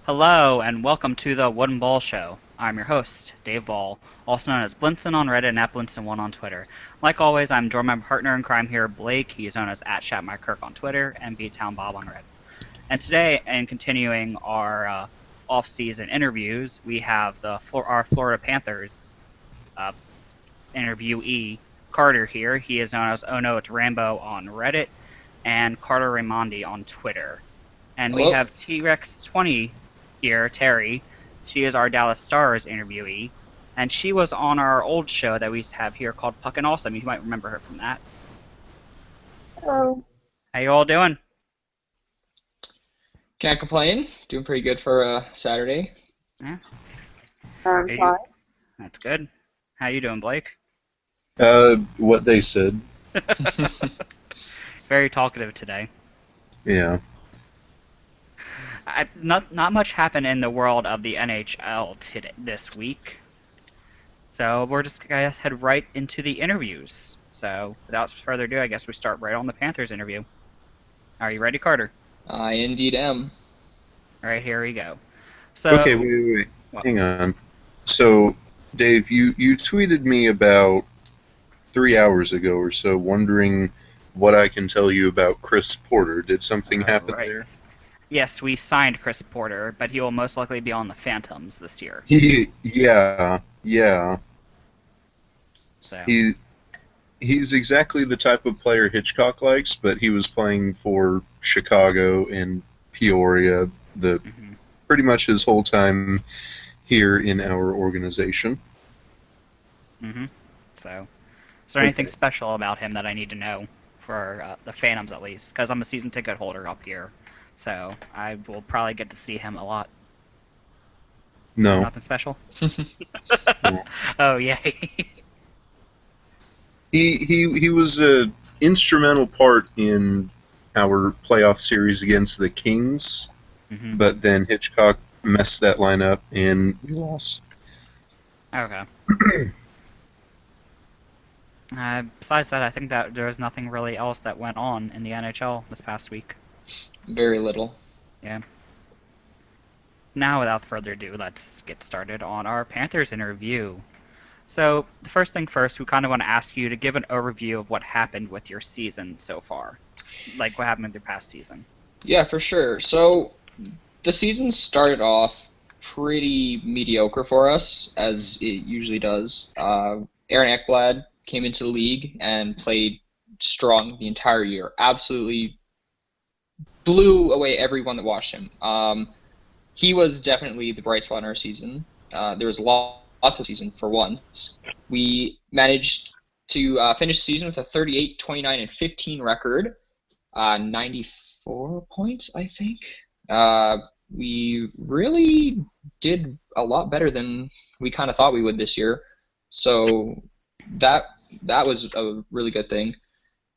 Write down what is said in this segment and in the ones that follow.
Hello and welcome to the Wooden Ball Show. I'm your host, Dave Ball, also known as Blinson on Reddit and at Blinson1 on Twitter. Like always, I'm joined by my partner in crime here, Blake. He's known as at ShatMyKirk on Twitter and BTownBob on Reddit. And today, and continuing our off-season interviews, we have our Florida Panthers uh, interviewee, Carter here. He is known as Oh No It's Rambo on Reddit and Carter Raimondi on Twitter. And we Hello. have T-Rex20 here, Terry. She is our Dallas Stars interviewee, and she was on our old show that we used to have here called Puckin' Awesome. You might remember her from that. Oh, How you all doing? Can't complain. Doing pretty good for Saturday. Yeah, I'm Hey, fine. that's good. How you doing, Blake? What they said. Very talkative today. Yeah. Not much happened in the world of the NHL this week, so we're just gonna head right into the interviews. So without further ado, I guess we start right on the Panthers interview. Are you ready, Carter? I indeed am. All right, here we go. So, Okay, wait. what? Hang on. So, Dave, you tweeted me about 3 hours ago or so, wondering what I can tell you about Chris Porter. Did something happen Right. there? Yes, we signed Chris Porter, but he will most likely be on the Phantoms this year. Yeah. So, He's exactly the type of player Hitchcock likes, but he was playing for Chicago and Peoria mhm. pretty much his whole time here in our organization. So, is there anything special about him that I need to know for the Phantoms at least? Because I'm a season ticket holder up here, so I will probably get to see him a lot. No. Nothing special. Oh yay! He was a instrumental part in our playoff series against the Kings, Mhm. but then Hitchcock messed that line up and we lost. Okay. Besides that, I think that there was nothing really else that went on in the NHL this past week. Very little. Yeah. Now, without further ado, let's get started on our Panthers interview. So, the first thing first, we kind of want to ask you to give an overview of what happened with your season so far. Like, what happened with your past season. Yeah, for sure. So the season started off pretty mediocre for us, as it usually does. Aaron Ekblad came into the league and played strong the entire year. Absolutely blew away everyone that watched him. He was definitely the bright spot in our season. There was lots of season for once. We managed to finish the season with a 38, 29, and 15 record, 94 points, I think. We really did a lot better than we kind of thought we would this year. So that that was a really good thing.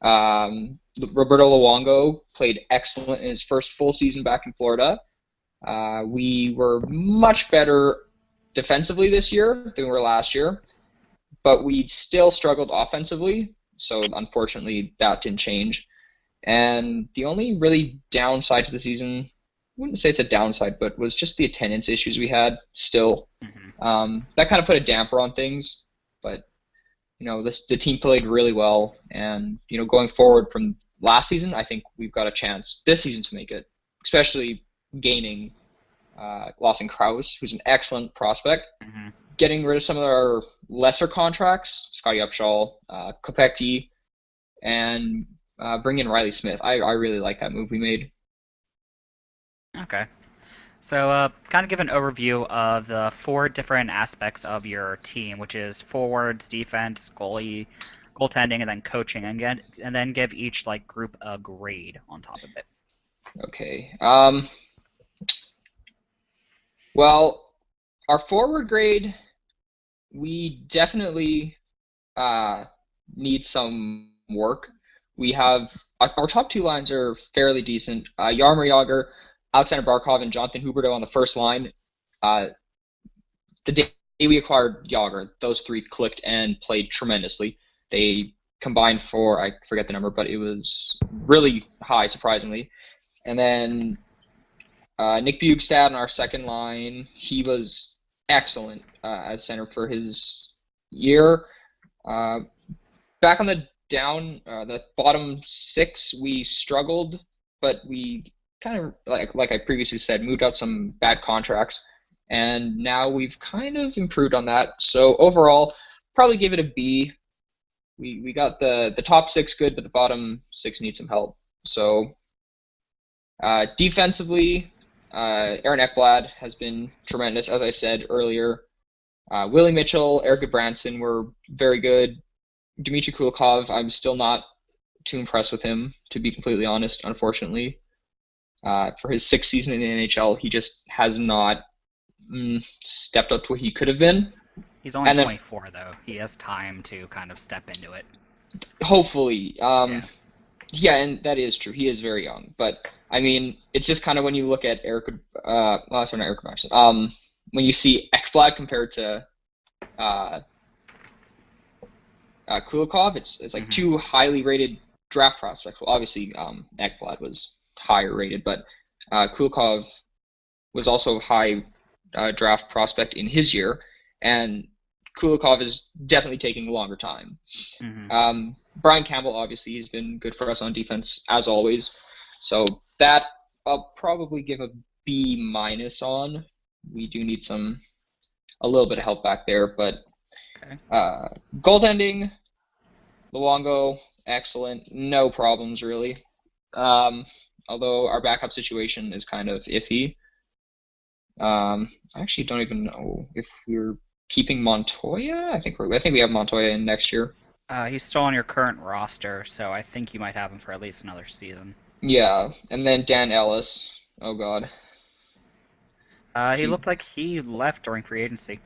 Roberto Luongo played excellent in his first full season back in Florida. We were much better defensively this year than we were last year, but we still struggled offensively. So unfortunately, that didn't change. And the only really downside to the season, I wouldn't say it's a downside, but was just the attendance issues we had still. That kind of put a damper on things. But the team played really well, and going forward from last season, I think we've got a chance this season to make it, especially gaining Lawson Krause, who's an excellent prospect, Mm-hmm. getting rid of some of our lesser contracts, Scotty Upshall, Kopecky, and bring in Riley Smith. I really like that move we made. Okay. So, kind of give an overview of the four different aspects of your team, which is forwards, defense, goalie, goaltending, and then coaching, and then give each like group a grade on top of it. Okay. Well, our forward grade, we definitely need some work. We have our top two lines are fairly decent. Jaromir Jagr, Alexander Barkov, and Jonathan Huberdeau on the first line. Uh, the day we acquired Jagr, those three clicked and played tremendously. They combined for, I forget the number, but it was really high, surprisingly. And then Nick Bugstad on our second line. He was excellent as center for his year. Back on the bottom six, we struggled, but we kind of, like I previously said, moved out some bad contracts, and now we've kind of improved on that. So overall, probably give it a B. We got the top six good, but the bottom six need some help. So defensively, Aaron Ekblad has been tremendous, as I said earlier. Willie Mitchell, Eric Goodbranson were very good. Dmitry Kulikov, I'm still not too impressed with him, to be completely honest, unfortunately. For his sixth season in the NHL, he just has not stepped up to what he could have been. He's only 24, though. He has time to kind of step into it. Hopefully. Yeah, and that is true. He is very young. But, I mean, it's just kind of when you look at when you see Ekblad compared to Kulikov, it's like two highly rated draft prospects. Well, obviously, Ekblad was higher rated, but Kulikov was also high draft prospect in his year, and Kulikov is definitely taking a longer time. Brian Campbell, obviously, he's been good for us on defense, as always. So that I'll probably give a B- on. We do need a little bit of help back there, but goaltending, Luongo, excellent. No problems, really. Although our backup situation is kind of iffy. I actually don't even know if we're keeping Montoya. I think we have Montoya in next year. He's still on your current roster, so I think you might have him for at least another season. Yeah, and then Dan Ellis. Oh God. He looked like he left during free agency.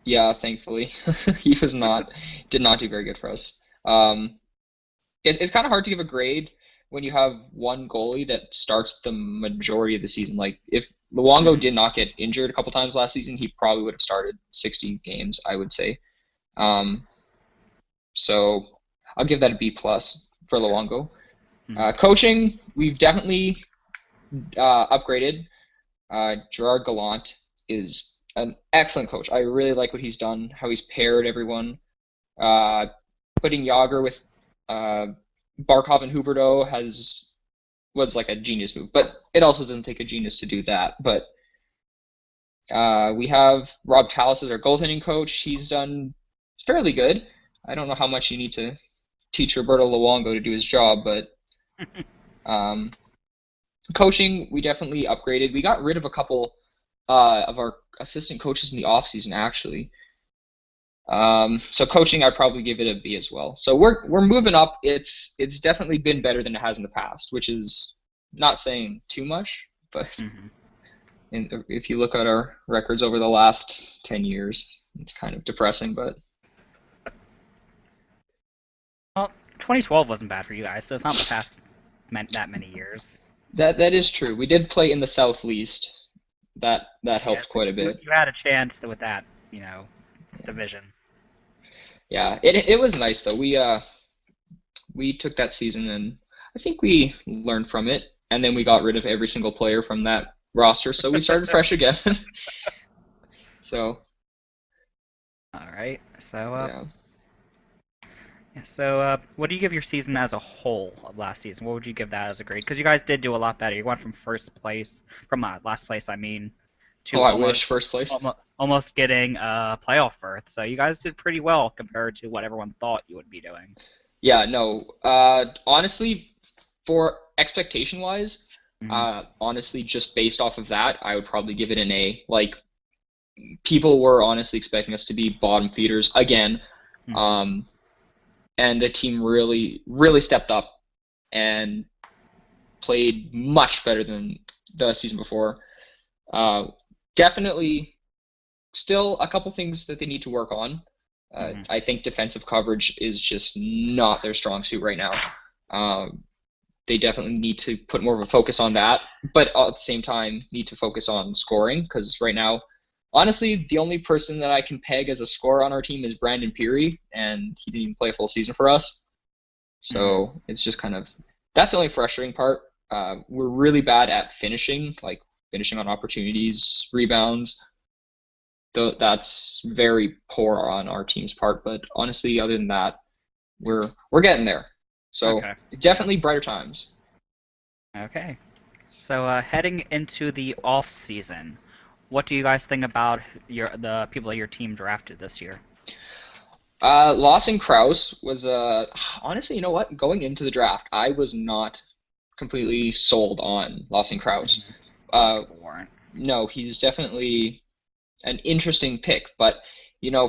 Yeah, thankfully. He did not do very good for us. It's kind of hard to give a grade when you have one goalie that starts the majority of the season. Like, if Luongo did not get injured a couple times last season, he probably would have started 60 games, I would say. So I'll give that a B+ for Luongo. Coaching, we've definitely upgraded. Gerard Gallant is an excellent coach. I really like what he's done, how he's paired everyone. Putting Yager with Barkov and Huberdeau was like a genius move, but it also doesn't take a genius to do that. But we have Rob Tallis as our goaltending coach. He's done fairly good. I don't know how much you need to teach Roberto Luongo to do his job, but coaching, we definitely upgraded. We got rid of a couple of our assistant coaches in the offseason, actually. So coaching, I'd probably give it a B as well. So we're moving up. It's definitely been better than it has in the past, which is not saying too much, but if you look at our records over the last 10 years, it's kind of depressing, but... Well, 2012 wasn't bad for you guys, so it's not the past that many years. That is true. We did play in the South Least. That helped quite a bit. You had a chance with that, division. Yeah, it was nice though. We took that season and I think we learned from it, and then we got rid of every single player from that roster, so we started fresh again. So. All right. So. So, what do you give your season as a whole of last season? What would you give that as a grade? Because you guys did do a lot better. You went from last place, I mean, to I wish first place. Almost getting a playoff berth. So you guys did pretty well compared to what everyone thought you would be doing. Yeah, no. Honestly, for expectation-wise, honestly, just based off of that, I would probably give it an A. Like, people were honestly expecting us to be bottom feeders again. And the team really, really stepped up and played much better than the season before. Definitely still a couple things that they need to work on. I think defensive coverage is just not their strong suit right now. They definitely need to put more of a focus on that, but at the same time need to focus on scoring, because right now, honestly, the only person that I can peg as a scorer on our team is Brandon Peary, and he didn't even play a full season for us. So it's just kind of, that's the only frustrating part. We're really bad at finishing. Like, finishing on opportunities, rebounds. That's very poor on our team's part, but honestly, other than that, we're getting there. So Okay. definitely brighter times. Okay. So heading into the off season, what do you guys think about the people that your team drafted this year? Lawson Krause was honestly, you know what? Going into the draft, I was not completely sold on Lawson Krause. Warren. No, he's definitely an interesting pick, but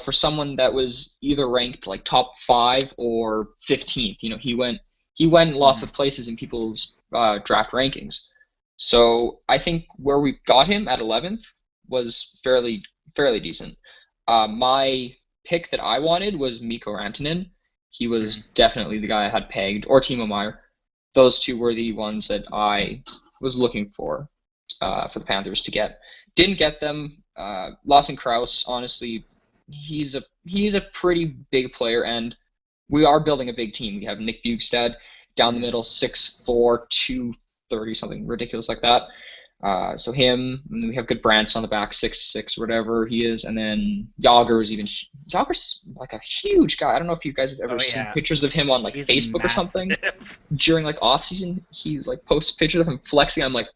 for someone that was either ranked like top 5 or 15th, he went lots of places in people's draft rankings. So I think where we got him at 11th was fairly decent. My pick that I wanted was Mikko Rantanen. He was definitely the guy I had pegged, or Timo Meier. Those two were the ones that I was looking for the Panthers to get. Didn't get them. Lawson Krause, honestly, he's a pretty big player, and we are building a big team. We have Nick Bjugstad down the middle, 6'4", 230, something ridiculous like that. So him, and we have good Brantz on the back, 6'6", whatever he is, and then Yager's like a huge guy. I don't know if you guys have ever seen pictures of him on like He's Facebook massive. or something. During like off season, he like posts pictures of him flexing. I'm like,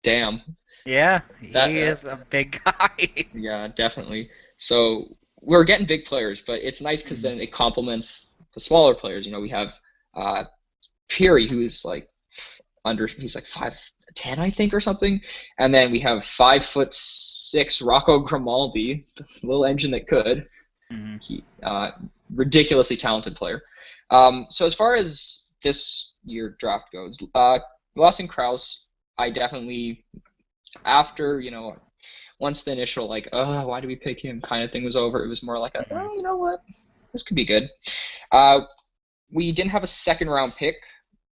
damn. Yeah, he is a big guy. Yeah, definitely. So we're getting big players, but it's nice because then it complements the smaller players. We have Peary, who's like he's like 5'10", I think, or something, and then we have 5'6" Rocco Grimaldi, the little engine that could. He ridiculously talented player. So as far as this year draft goes, Lawson Krause, I definitely, after once the initial like, why do we pick him kind of thing was over, it was more like you know what, this could be good. We didn't have a second round pick.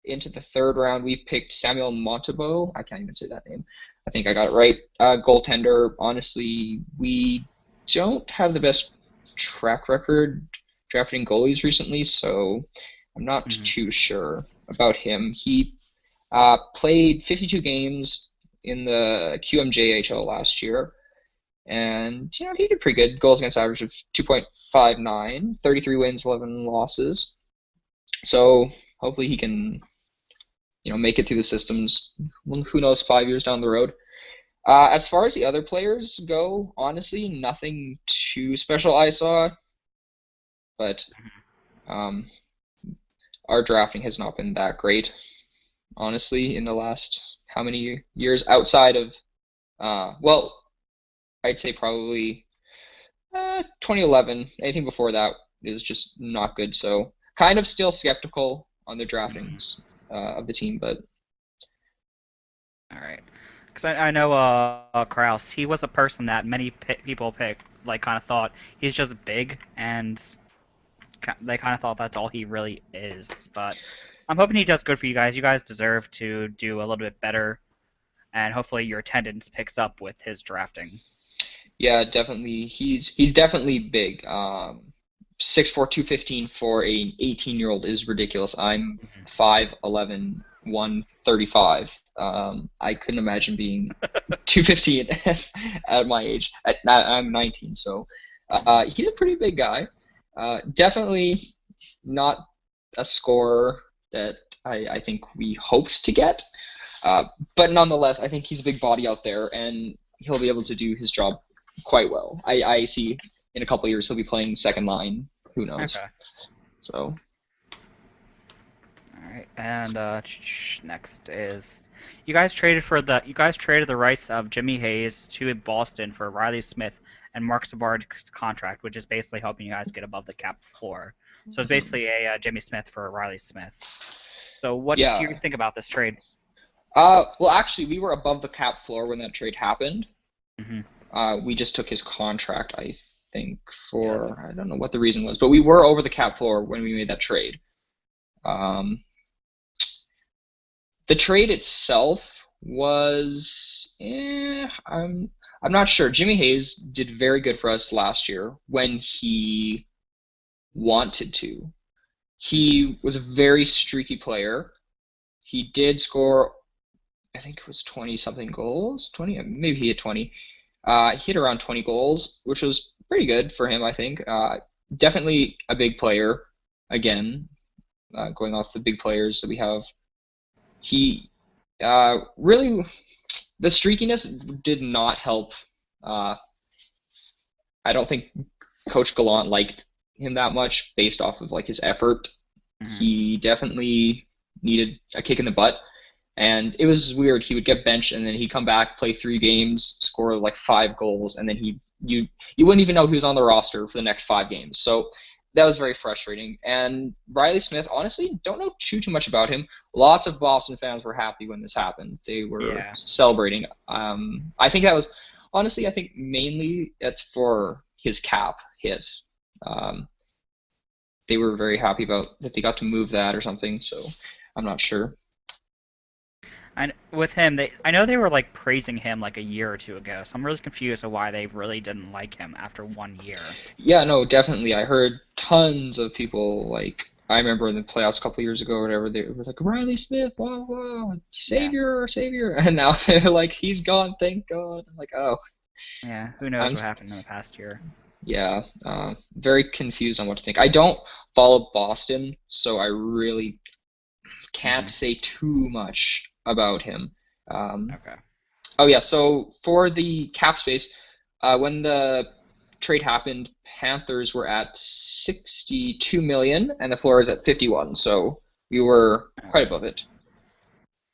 Into the third round, we picked Samuel Montembeault. I can't even say that name. I think I got it right. Goaltender. Honestly, we don't have the best track record drafting goalies recently, so I'm not too sure about him. He played 52 games in the QMJHL last year, and he did pretty good. Goals against average of 2.59, 33 wins, 11 losses. So hopefully he can make it through the systems. Who knows, 5 years down the road. As far as the other players go, honestly, nothing too special I saw. But our drafting has not been that great, honestly, in the last how many years outside of, I'd say probably 2011. Anything before that is just not good. So kind of still skeptical on the draftings of the team, but all right, because I know Krause. He was a person that many people picked, like kind of thought he's just big, and they kind of thought that's all he really is. But I'm hoping he does good for you guys. You guys deserve to do a little bit better, and hopefully your attendance picks up with his drafting. Yeah, definitely. He's definitely big. 6'4", 215 for an 18-year-old is ridiculous. I'm 5'11", 135. I couldn't imagine being 215 at my age. I'm 19, so he's a pretty big guy. Definitely not a scorer that I think we hoped to get. But nonetheless, I think he's a big body out there, and he'll be able to do his job quite well. I see in a couple of years he'll be playing second line. Who knows? Okay. So. All right, and next is you guys traded the rights of Jimmy Hayes to Boston for Riley Smith and Mark Savard's contract, which is basically helping you guys get above the cap floor. So it's basically a Jimmy Smith for Riley Smith. So what do you think about this trade? Well, actually, we were above the cap floor when that trade happened. We just took his contract, I think, I don't know what the reason was, but we were over the cap floor when we made that trade. The trade itself was, I'm not sure. Jimmy Hayes did very good for us last year when he wanted to. He was a very streaky player. He did score I think it was 20 something goals. 20, maybe he hit 20. He hit around 20 goals, which was pretty good for him, I think. Definitely a big player. Again, going off the big players that we have, he really the streakiness did not help. I don't think Coach Gallant liked him that much based off of like his effort. Mhm. He definitely needed a kick in the butt, and it was weird. He would get benched and then he'd come back, play 3 games, score like 5 goals, and then you wouldn't even know he was on the roster for the next 5 games. So that was very frustrating. And Riley Smith, honestly, don't know too much about him. Lots of Boston fans were happy when this happened. They were Yeah. celebrating. I think that was honestly, I think mainly that's for his cap hit. They were very happy about that they got to move that or something. So I'm not sure. And with him, I know they were like praising him like a year or two ago, so I'm really confused of why they really didn't like him after 1 year. Yeah, no, definitely. I heard tons of people like I remember in the playoffs a couple years ago or whatever, they were like Riley Smith, whoa, whoa, savior, savior, and now they're like he's gone, thank God. I'm like, oh, Yeah, who knows I'm what happened in the past year. yeah, very confused on what to think. I don't follow Boston, so I really can't say too much about him. Okay. Oh yeah, so for the cap space, when the trade happened, Panthers were at 62 million and the floor is at 51, so we were quite above it.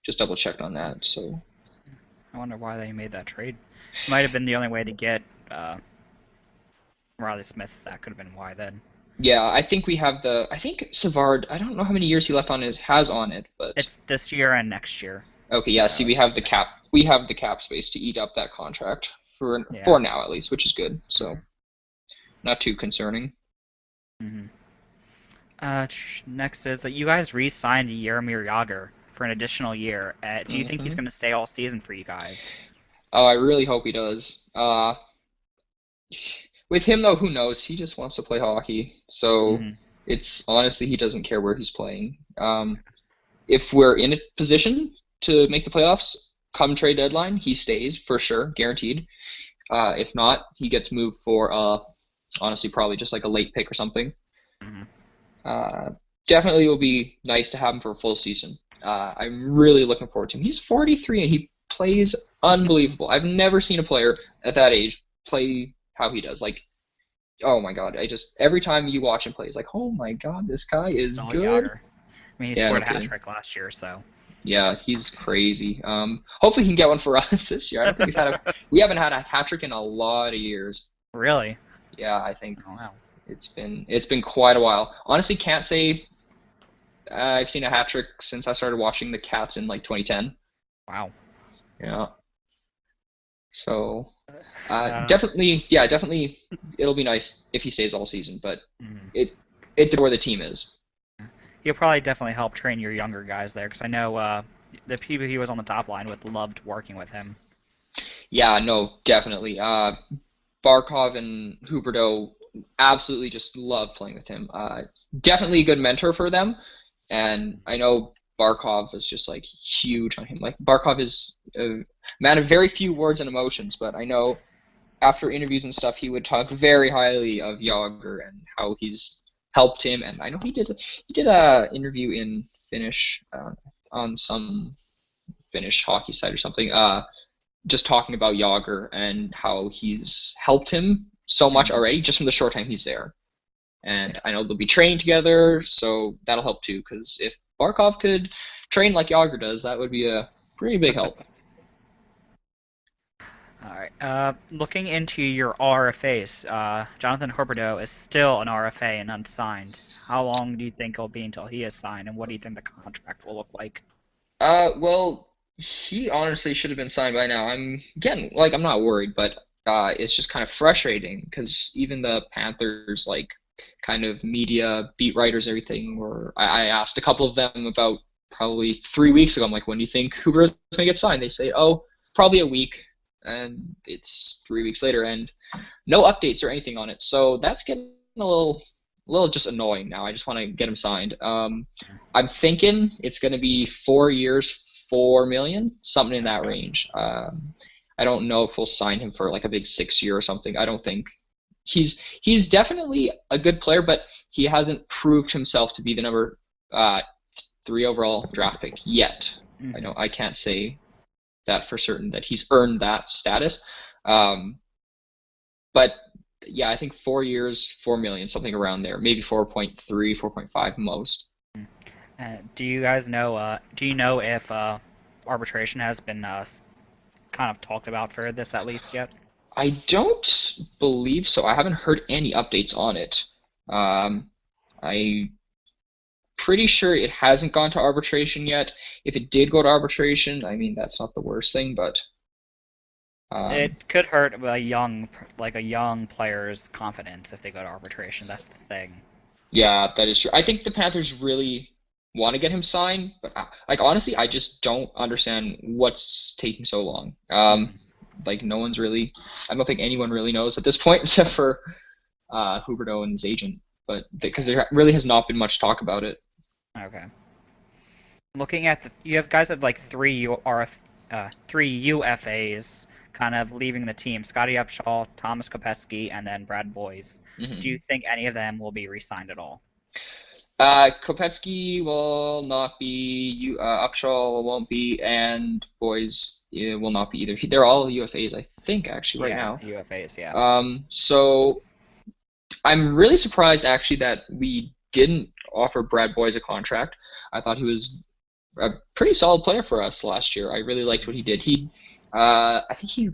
Just double checked on that. So I wonder why they made that trade. Might have been the only way to get Riley Smith. That could have been why then. yeah, I think we have I think Savard, I don't know how many years he left on it, has on it, but It's this year and next year. okay, yeah, see we have the cap space to eat up that contract for now at least, which is good. So not too concerning. Mm-hmm. Next is that you guys re-signed Jaromir Jagr for an additional year. Do you think he's going to stay all season for you guys? Oh, I really hope he does. With him though, who knows? He just wants to play hockey. So it's honestly he doesn't care where he's playing. If we're in a position to make the playoffs come trade deadline, he stays for sure, guaranteed. If not, he gets moved for honestly probably just like a late pick or something. Definitely will be nice to have him for a full season. I'm really looking forward to him. He's 43 and he plays unbelievable. I've never seen a player at that age play how he does. Like, oh my God! Every time you watch him play, it's like, oh my God, this guy is good. Jagr. I mean, he scored a hat trick last year, so. Yeah, he's crazy. Hopefully he can get one for us this year. I don't think we haven't had a hat trick in a lot of years. Really? Yeah, I think. Oh, wow. It's been quite a while. Honestly, can't say I've seen a hat trick since I started watching the Cats in like 2010. Wow. Yeah. So definitely, it'll be nice if he stays all season. But it depends where the team is. He'll probably definitely help train your younger guys there, because I know the people he was on the top line with loved working with him. Yeah, no, definitely. Barkov and Huberdeau absolutely just love playing with him. Definitely a good mentor for them, and I know Barkov is just like huge on him. Like Barkov is a man of very few words and emotions, but I know after interviews and stuff, he would talk very highly of Jagr and how he's helped him. And I know he did a interview in Finnish on some Finnish hockey site or something, just talking about Jagr and how he's helped him so much already just from the short time he's there. And I know they'll be training together, so that'll help too. Because if Barkov could train like Jagr does, that would be a pretty big help. All right. Looking into your RFAs, Jonathan Huberdeau is still an RFA and unsigned. How long do you think it'll be until he is signed, and what do you think the contract will look like? Well, he honestly should have been signed by now. I'm not worried, but it's just kind of frustrating because even the Panthers, like, kind of media beat writers, everything, I asked a couple of them about probably 3 weeks ago. I'm like, when do you think Huberdeau's going to get signed? They say, oh, probably a week. And it's 3 weeks later, and no updates or anything on it. So that's getting a little just annoying now. I just want to get him signed. I'm thinking it's going to be 4 years, 4 million, something in that range. I don't know if we'll sign him for like a big 6 year or something. I don't think he's definitely a good player, but he hasn't proved himself to be the number 3 overall draft pick yet. Mhm. I can't say that for certain that he's earned that status. But yeah, I think 4 years, 4 million, something around there, maybe 4.3, 4.5 most. Do you guys know? Do you know if arbitration has been kind of talked about for this at least yet? I don't believe so. I haven't heard any updates on it. I'm pretty sure it hasn't gone to arbitration yet. If it did go to arbitration, I mean, that's not the worst thing, but It could hurt a young player's confidence if they go to arbitration. That's the thing. yeah, that is true. I think the Panthers really want to get him signed, but like honestly, I just don't understand what's taking so long. Like no one's really, I don't think anyone really knows at this point except for Huberdeau and his agent, but because there really has not been much talk about it. Okay. Looking at you have guys have like three UFAs kind of leaving the team: Scotty Upshaw, Thomas Kopetsky, and then Brad Boyes. Do you think any of them will be re-signed at all? Kopetsky will not be. Upshaw won't be, and Boys will not be either. They're all UFAs, I think, actually, right now. UFAs, yeah. So I'm really surprised actually that we didn't offer Brad Boyes a contract. I thought he was a pretty solid player for us last year. I really liked what he did. I think he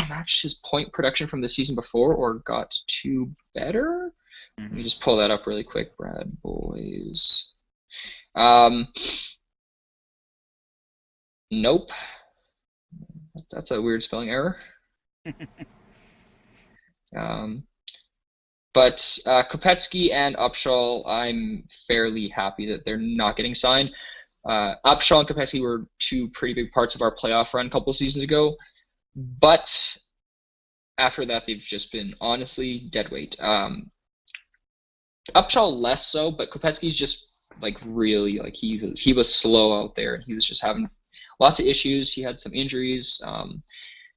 matched his point production from the season before, or got 2 better. Let me just pull that up really quick. Brad Boyes. Nope. That's a weird spelling error. But Kopetsky and Upshaw, I'm fairly happy that they're not getting signed. Upshaw and Kopetsky were 2 pretty big parts of our playoff run a couple seasons ago, but after that they've just been honestly dead weight. Upshaw less so, but Kopetsky's just like really like he was slow out there and he was just having lots of issues. He had some injuries.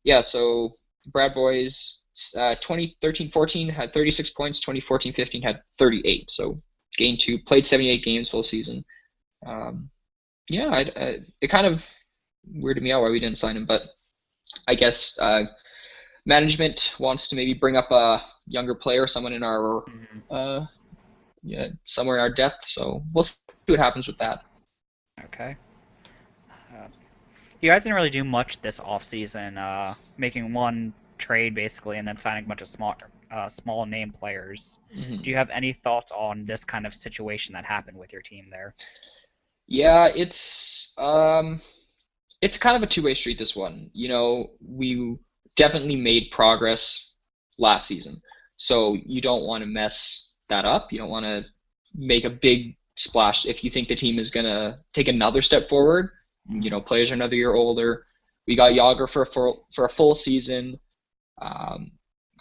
Yeah, so Brad Boyes 2013-14 had 36 points, 2014-15 had 38. So gained 2, played 78 games full season. Yeah, it kind of weirded me out why we didn't sign him, but I guess management wants to maybe bring up a younger player, someone in our somewhere in our depth. So we'll see what happens with that. Okay. You guys didn't really do much this offseason, making one trade basically and then signing a bunch of small name players. Do you have any thoughts on this kind of situation that happened with your team there? Yeah, it's kind of a two-way street, this one. We definitely made progress last season, so you don't want to mess that up. You don't want to make a big splash if you think the team is going to take another step forward. Players are another year older. We got Yager for a full season.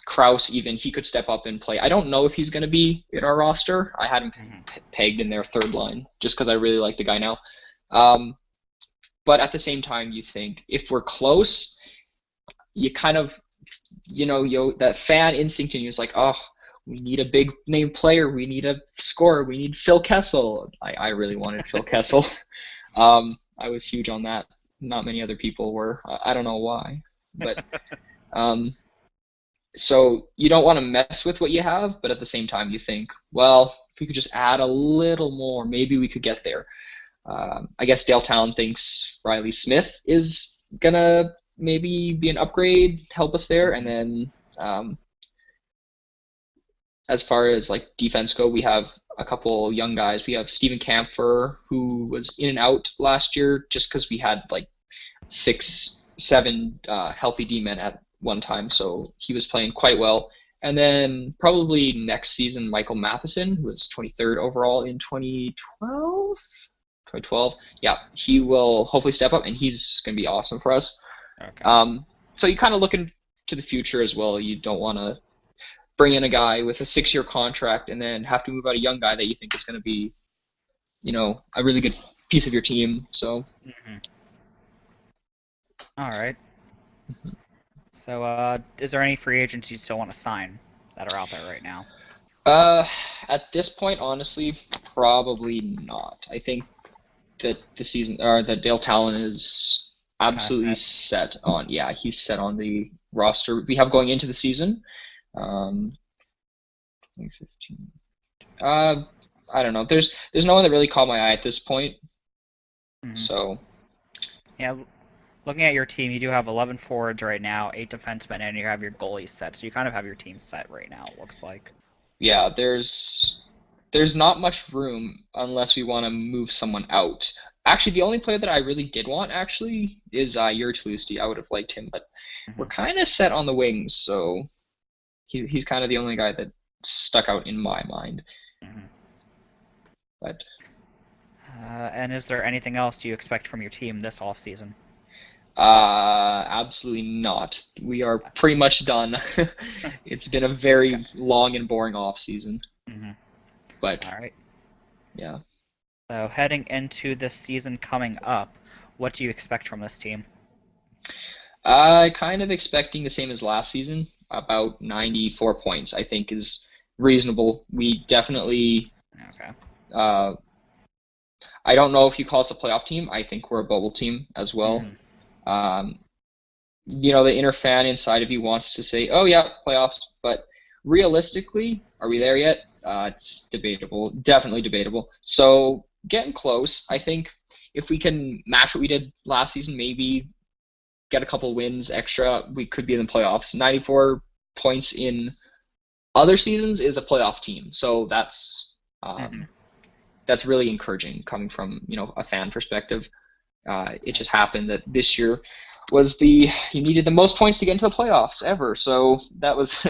Kraus, even, he could step up and play. I don't know if he's going to be in our roster. I had him pegged in their third line just because I really like the guy now. But at the same time, you think if we're close, you kind of, that fan instinct in you is like, oh, we need a big name player. We need a scorer. We need Phil Kessel. I really wanted Phil Kessel. I was huge on that. Not many other people were. I don't know why. But so you don't want to mess with what you have, but at the same time you think, well, if we could just add a little more, maybe we could get there. I guess Dale Town thinks Riley Smith is going to maybe be an upgrade, help us there. And then as far as like defense go, we have a couple young guys. We have Steven Kampfer, who was in and out last year just because we had like 6-7 healthy D-men at one time, so he was playing quite well. And then probably next season, Michael Matheson, who was 23rd overall in 2012. Yeah, he will hopefully step up, and he's going to be awesome for us. Okay. So you kind of look into the future as well. You don't want to bring in a guy with a 6-year contract and then have to move out a young guy that you think is going to be, a really good piece of your team. So. All right. Mhm. So, is there any free agents you still want to sign that are out there right now? Uh, at this point, honestly, probably not. I think that the season or that Dale Talon is Kind of absolutely set. set on. Yeah, he's set on the roster we have going into the season. Um, 2015. I don't know. There's no one that really caught my eye at this point. Mhm. So Yeah, looking at your team, you do have 11 forwards right now, 8 defensemen, and you have your goalies set. So you kind of have your team set right now, it looks like. yeah, there's not much room unless we want to move someone out. Actually, the only player that I really did want actually is Yuri Tlusty. I would have liked him, but we're Mhm. kind of set on the wings, so he's kind of the only guy that stuck out in my mind. Mhm. But And is there anything else you expect from your team this offseason? absolutely not. We are pretty much done. It's been a Okay. very long and boring off season, Mhm. but All right. yeah. So heading into this season coming up, what do you expect from this team? Kind of expecting the same as last season, about 94 points, I think is reasonable. We definitely, Okay. uh, I don't know if you call us a playoff team. I think we're a bubble team as well. Mhm. Um, the inner fan inside of you wants to say, "Oh yeah, playoffs," but realistically, are we there yet? It's debatable, definitely debatable. So getting close. I think if we can match what we did last season, maybe get a couple wins extra, we could be in the playoffs. 94 points in other seasons is a playoff team, so Mhm. that's really encouraging coming from a fan perspective. It Okay. just happened that this year was the you needed the most points to get into the playoffs ever, so that was.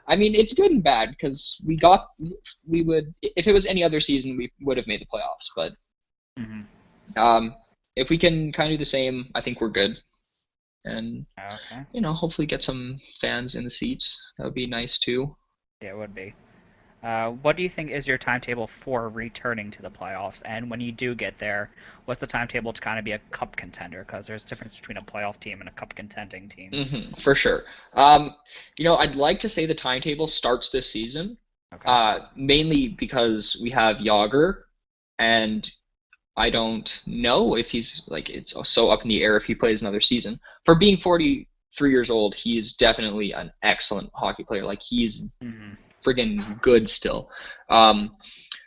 I mean, it's good and bad because we would if it was any other season we would have made the playoffs, but Mhm. um, if we can kind of do the same, I think we're good. And Okay. hopefully get some fans in the seats. That would be nice too. Yeah, it would be. What do you think is your timetable for returning to the playoffs? And when you do get there, what's the timetable to kind of be a cup contender? Because there's a difference between a playoff team and a cup contending team. For sure. I'd like to say the timetable starts this season, Okay. mainly because we have Yager, and I don't know if he's like it's so up in the air if he plays another season. For being 43 years old, he is definitely an excellent hockey player. Like he's Mhm. friggin' good still. Um,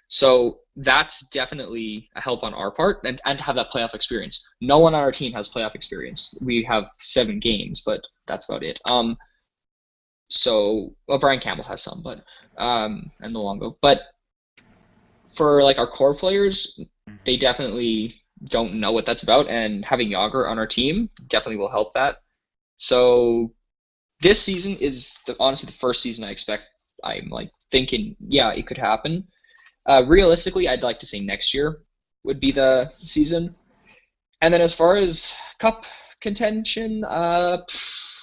So that's definitely a help on our part, and to have that playoff experience. No one on our team has playoff experience. We have 7 games, but that's about it. So well, Brian Campbell has some, but and Luongo. But for like our core players, they Mhm. definitely don't know what that's about, and having Yager on our team definitely will help that. So this season is honestly the first season I expect. I'm like thinking, yeah, it could happen. Realistically, I'd like to say next year would be Okay. the season. And then as far as cup contention,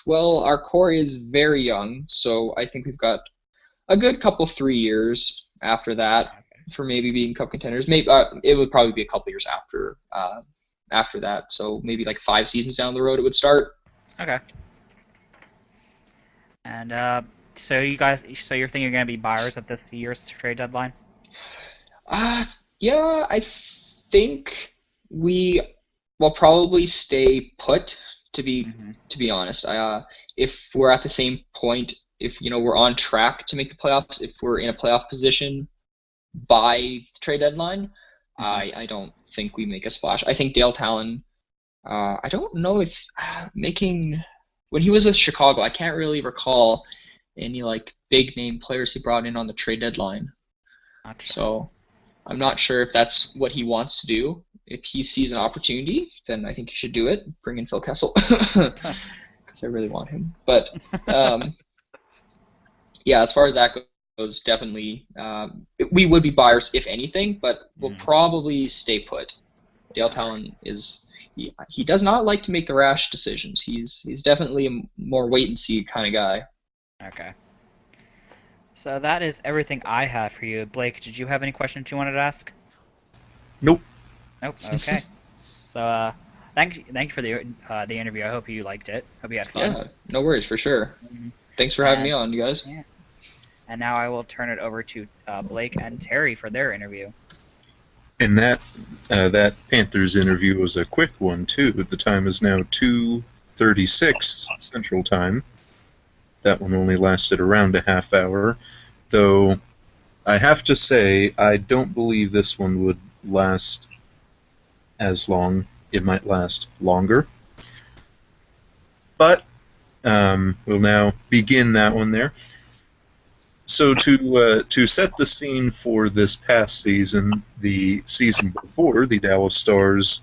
well, our core is very young, so I think we've got a good couple 3 years after that Okay. for maybe being cup contenders. Maybe it would probably be a couple years after that. So maybe like 5 seasons down the road it would start. Okay. And so you guys, so you're thinking you're gonna be buyers at this year's trade deadline? Uh, yeah, I think we will probably stay put. To be Mm-hmm. to be honest, if we're at the same point, if we're on track to make the playoffs, if we're in a playoff position by the trade deadline, Mm-hmm. I don't think we make a splash. I think Dale Talon. I don't know if making when he was with Chicago, I can't really recall any like big name players he brought in on the trade deadline. Not sure. So I'm not sure if that's what he wants to do. If he sees an opportunity, then I think he should do it. Bring in Phil Kessel because I really want him. But um, yeah, as far as that goes, definitely we would be buyers if anything, but we'll Mm-hmm. probably stay put. Dale All right. Talon is he does not like to make the rash decisions. He's definitely a more wait and see kind of guy. Okay. So that is everything I have for you. Blake, did you have any questions you wanted to ask? Nope. Nope. Okay. So thank you for the interview. I hope you liked it. Hope you had fun. Yeah, no worries, for sure. Mhm. Thanks for having me on, you guys. Yeah. And now I will turn it over to Blake and Terry for their interview. And that Panthers interview was a quick one too. The time is now 2:36 Central Time. That one only lasted around a half hour, though I have to say I don't believe this one would last as long. It might last longer. But we'll now begin that one there. So to set the scene for this past season, the season before, the Dallas Stars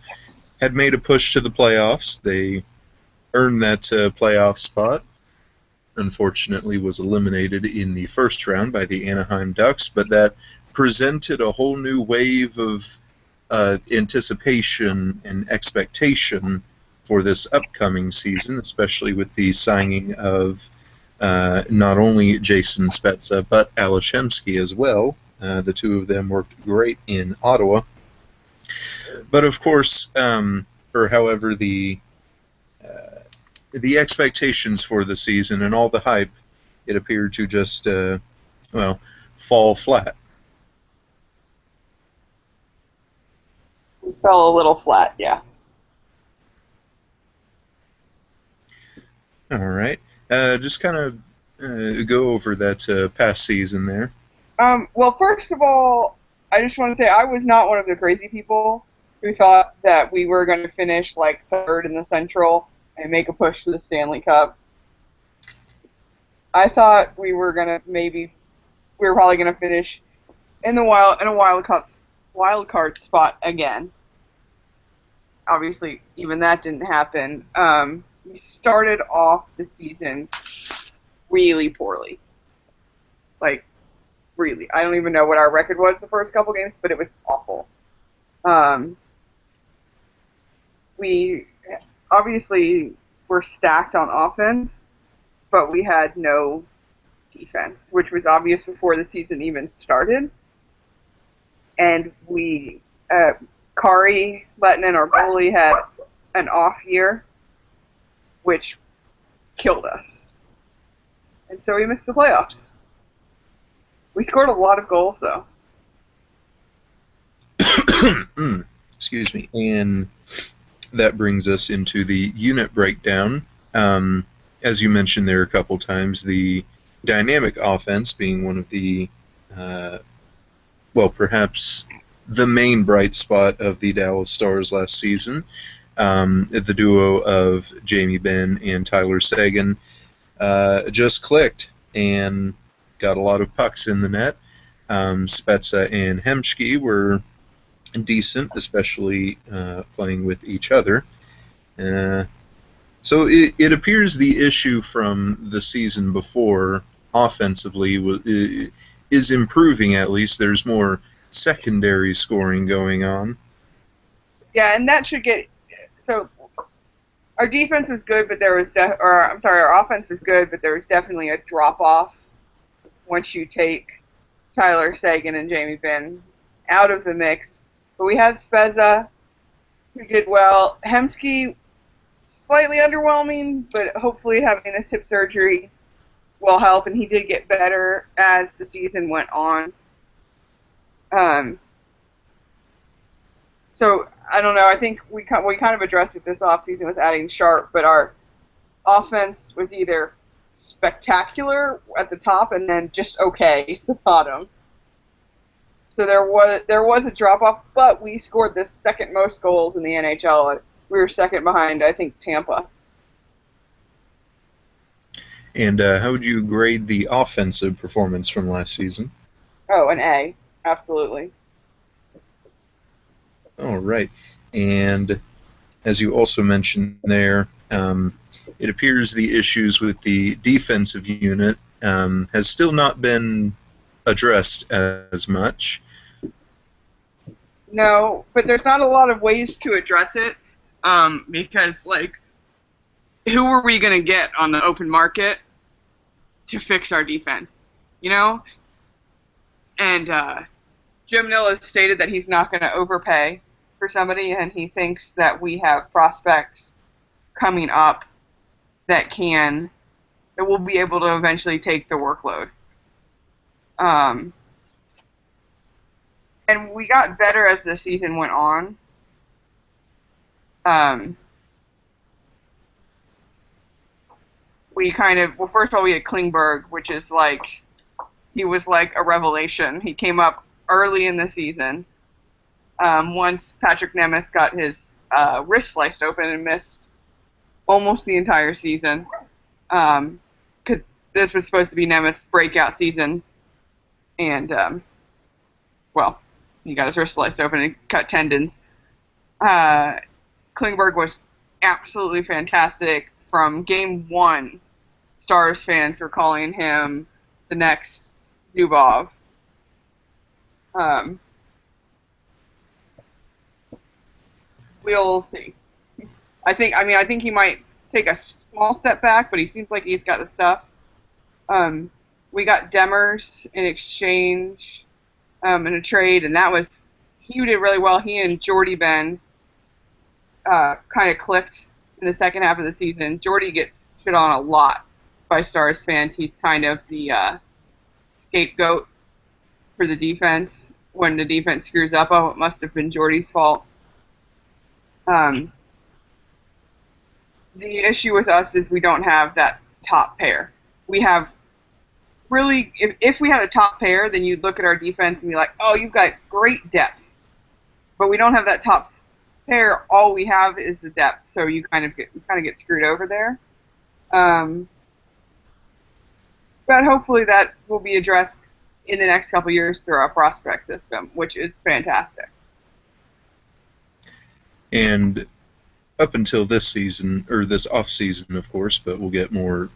had made a push to the playoffs. They earned that playoff spot. Unfortunately, was eliminated in the first round by the Anaheim Ducks, but that presented a whole new wave of anticipation and expectation for this upcoming season, especially with the signing of not only Jason Spezza, but Alashemsky as well. The two of them worked great in Ottawa. But of course, however, the expectations for the season and all the hype, it appeared to just, fall flat. We fell a little flat, yeah. All right. Just kind of go over that past season there. Well, first of all, I just want to say I was not one of the crazy people who thought that we were going to finish like third in the Central and make a push for the Stanley Cup. I thought we were probably going to finish in a wild card spot again. Obviously, even that didn't happen. We started off the season really poorly. Like, really. I don't even know what our record was the first couple games, but it was awful. We obviously were stacked on offense, but we had no defense, which was obvious before the season even started. And Kari Lettinen, our goalie, had an off year, which killed us. And so we missed the playoffs. We scored a lot of goals, though. Excuse me. And that brings us into the unit breakdown. As you mentioned there a couple times, the dynamic offense being one of the, perhaps the main bright spot of the Dallas Stars last season. The duo of Jamie Benn and Tyler Seguin just clicked and got a lot of pucks in the net. Spezza and Hemsky were decent, especially playing with each other. So it appears the issue from the season before offensively is improving, at least. There's more secondary scoring going on. Yeah, and that should get... So, our defense was good, but there was... our offense was good, but there was definitely a drop-off once you take Tyler Seguin and Jamie Benn out of the mix. But we had Spezza, who did well. Hemsky, slightly underwhelming, but hopefully having his hip surgery will help, and he did get better as the season went on. So, I don't know, I think we kind of addressed it this offseason with adding Sharp, but our offense was either spectacular at the top and then just okay at the bottom. So there was a drop-off, but we scored the second most goals in the NHL. We were second behind, I think, Tampa. And how would you grade the offensive performance from last season? Oh, an A. Absolutely. All right. And as you also mentioned there, it appears the issues with the defensive unit has still not been addressed as much. No, but there's not a lot of ways to address it because, like, who are we going to get on the open market to fix our defense, you know? And Jim Nill has stated that he's not going to overpay for somebody, and he thinks that we have prospects coming up that will be able to eventually take the workload. And we got better as the season went on. First of all, we had Klingberg, which is he was like a revelation. He came up early in the season. Once Patrick Nemeth got his wrist sliced open and missed almost the entire season, because this was supposed to be Nemeth's breakout season, and he got his wrist sliced open and cut tendons. Klingberg was absolutely fantastic. From game one, Stars fans were calling him the next Zubov. We'll see. I think he might take a small step back, but he seems like he's got the stuff. We got Demers in exchange in a trade, and he did really well. He and Jordy Ben kind of clicked in the second half of the season. Jordy gets shit on a lot by Stars fans. He's kind of the scapegoat for the defense. When the defense screws up, it must have been Jordy's fault. The issue with us is we don't have that top pair. We have really, if we had a top pair, then you'd look at our defense and be like, oh, you've got great depth. But we don't have that top pair. All we have is the depth, so you kind of get screwed over there. But hopefully that will be addressed in the next couple of years through our prospect system, which is fantastic. And up until this season, or this off season, of course, but we'll get more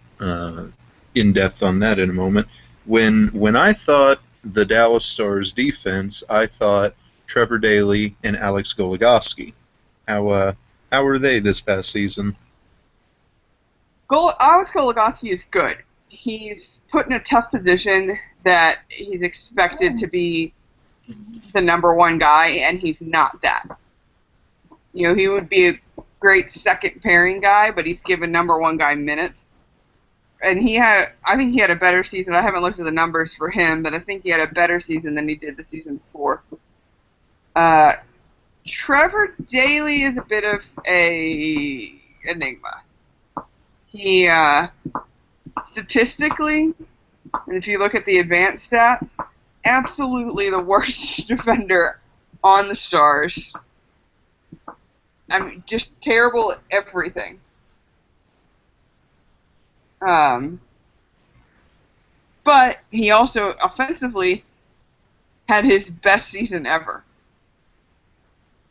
in depth on that in a moment. When I thought the Dallas Stars defense, I thought Trevor Daley and Alex Goligoski. How were they this past season? Alex Goligoski is good. He's put in a tough position that he's expected to be the number one guy, and he's not that. You know, he would be a great second pairing guy, but he's given number one guy minutes. And I think he had a better season. I haven't looked at the numbers for him, but I think he had a better season than he did the season before. Trevor Daley is a bit of a enigma. He statistically, and if you look at the advanced stats, absolutely the worst defender on the Stars. I mean, just terrible at everything. But he also, offensively, had his best season ever.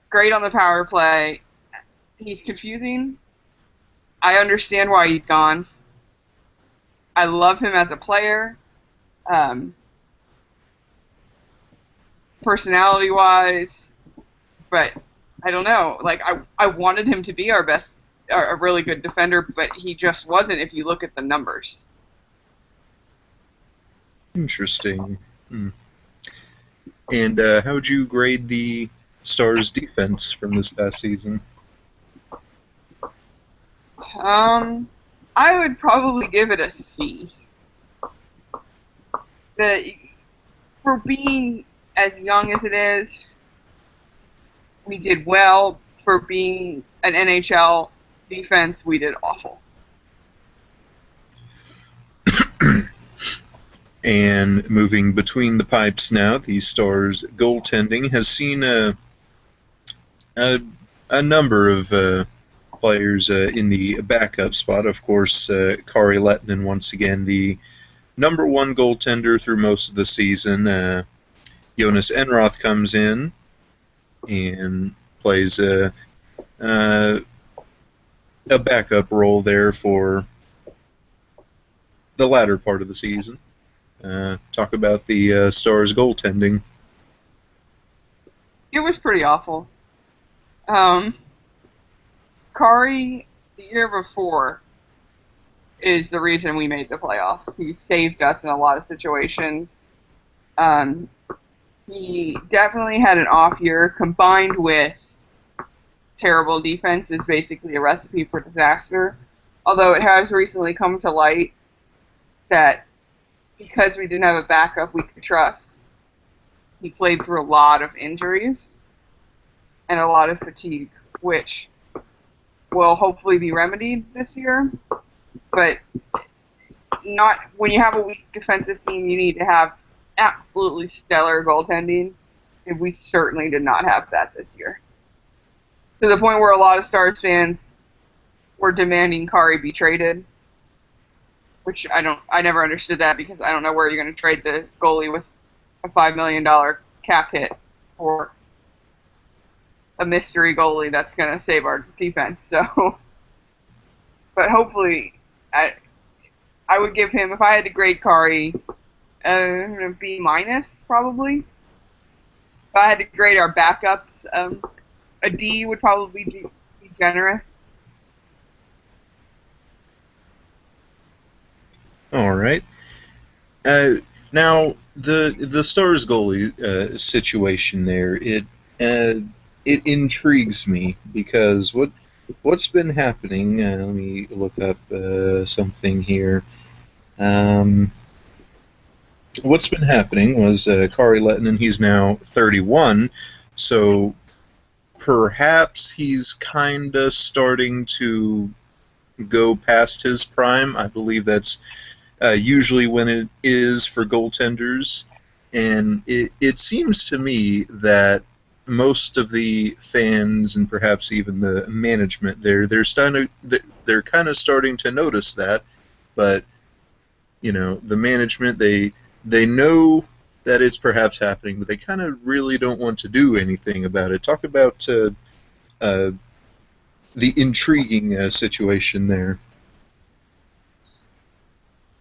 Great on the power play. He's confusing. I understand why he's gone. I love him as a player. Personality-wise. But I don't know. Like, I wanted him to be our best, a really good defender, but he just wasn't if you look at the numbers. Interesting. And how would you grade the Stars' defense from this past season? I would probably give it a C. For being as young as it is, we did well. For being an NHL defense, we did awful. And moving between the pipes now, the Stars' goaltending has seen a number of players in the backup spot. Of course, Kari Lehtinen, once again, the number one goaltender through most of the season. Jonas Enroth comes in and plays a backup role there for the latter part of the season. Talk about the Stars' goaltending. It was pretty awful. Kari, the year before, is the reason we made the playoffs. He saved us in a lot of situations. He definitely had an off year, combined with terrible defense is basically a recipe for disaster. Although it has recently come to light that because we didn't have a backup we could trust, he played through a lot of injuries and a lot of fatigue, which will hopefully be remedied this year. But not when you have a weak defensive team, you need to have absolutely stellar goaltending, and we certainly did not have that this year. To the point where a lot of Stars fans were demanding Kari be traded, which I never understood that, because I don't know where you're going to trade the goalie with a $5 million cap hit for a mystery goalie that's going to save our defense. So, but hopefully, I would give him, if I had to grade Kari, a B minus probably. If I had to grade our backups, a D would probably be generous. All right. Now the Stars goalie situation there, it intrigues me because what's been happening. Let me look up something here. What's been happening was Kari Lehtinen, he's now 31, so perhaps he's kind of starting to go past his prime. I believe that's usually when it is for goaltenders, and it seems to me that most of the fans and perhaps even the management they're kind of starting to notice that, but the management they know that it's perhaps happening, but they kind of really don't want to do anything about it. Talk about the intriguing situation there.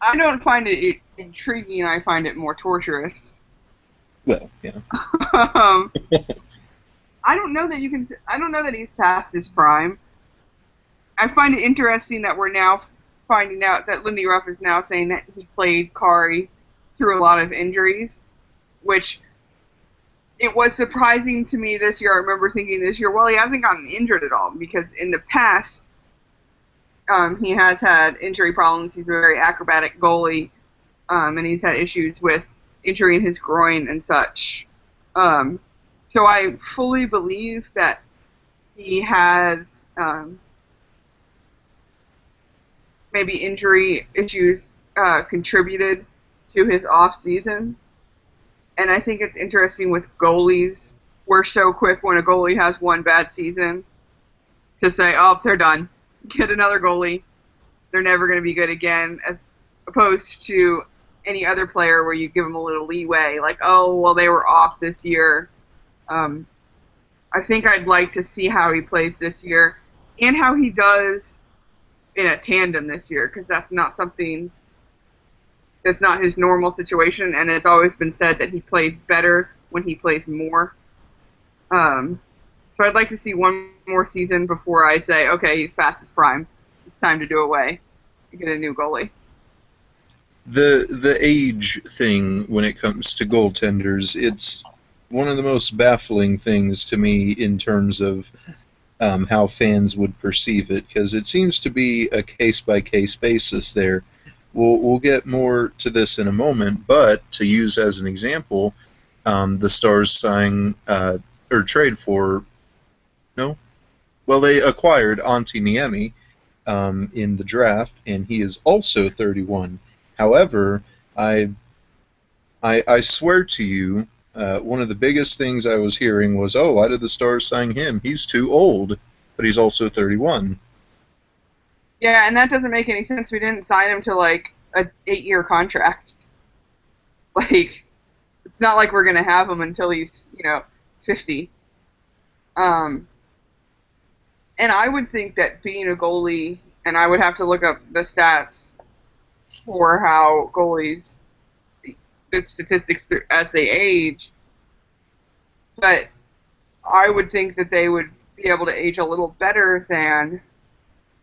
I don't find it intriguing. I find it more torturous. Well, yeah. I don't know that he's past his prime. I find it interesting that we're now finding out that Lindy Ruff is now saying that he played Kari through a lot of injuries, which it was surprising to me this year. I remember thinking this year, well, he hasn't gotten injured at all, because in the past he has had injury problems. He's a very acrobatic goalie, and he's had issues with injury in his groin and such. So I fully believe that he has maybe injury issues contributed to his off season. And I think it's interesting with goalies. We're so quick when a goalie has one bad season to say, oh, they're done. Get another goalie. They're never going to be good again, as opposed to any other player where you give them a little leeway, like, oh, well, they were off this year. I think I'd like to see how he plays this year and how he does in a tandem this year, because that's not his normal situation, and it's always been said that he plays better when he plays more. So I'd like to see one more season before I say, okay, he's past his prime. It's time to do away and get a new goalie. The age thing when it comes to goaltenders, it's one of the most baffling things to me in terms of how fans would perceive it, because it seems to be a case-by-case basis there. We'll get more to this in a moment, but to use as an example, the Stars sign or trade for they acquired Antti Niemi in the draft, and he is also 31. However, I swear to you, one of the biggest things I was hearing was, oh, why did the Stars sign him? He's too old, but he's also 31. Yeah, and that doesn't make any sense. We didn't sign him to, like, an 8-year contract. Like, it's not like we're going to have him until he's, 50. And I would think that being a goalie, and I would have to look up the stats for how goalies, the statistics as they age, but I would think that they would be able to age a little better than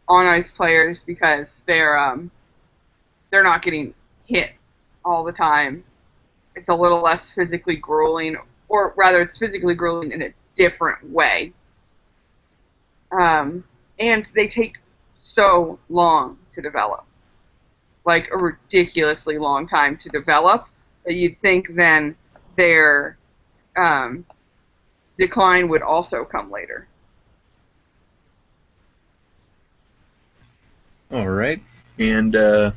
on-ice players, because they're not getting hit all the time. It's a little less physically grueling, or rather it's physically grueling in a different way. And they take so long to develop, like a ridiculously long time to develop, that you'd think then their decline would also come later. All right. And how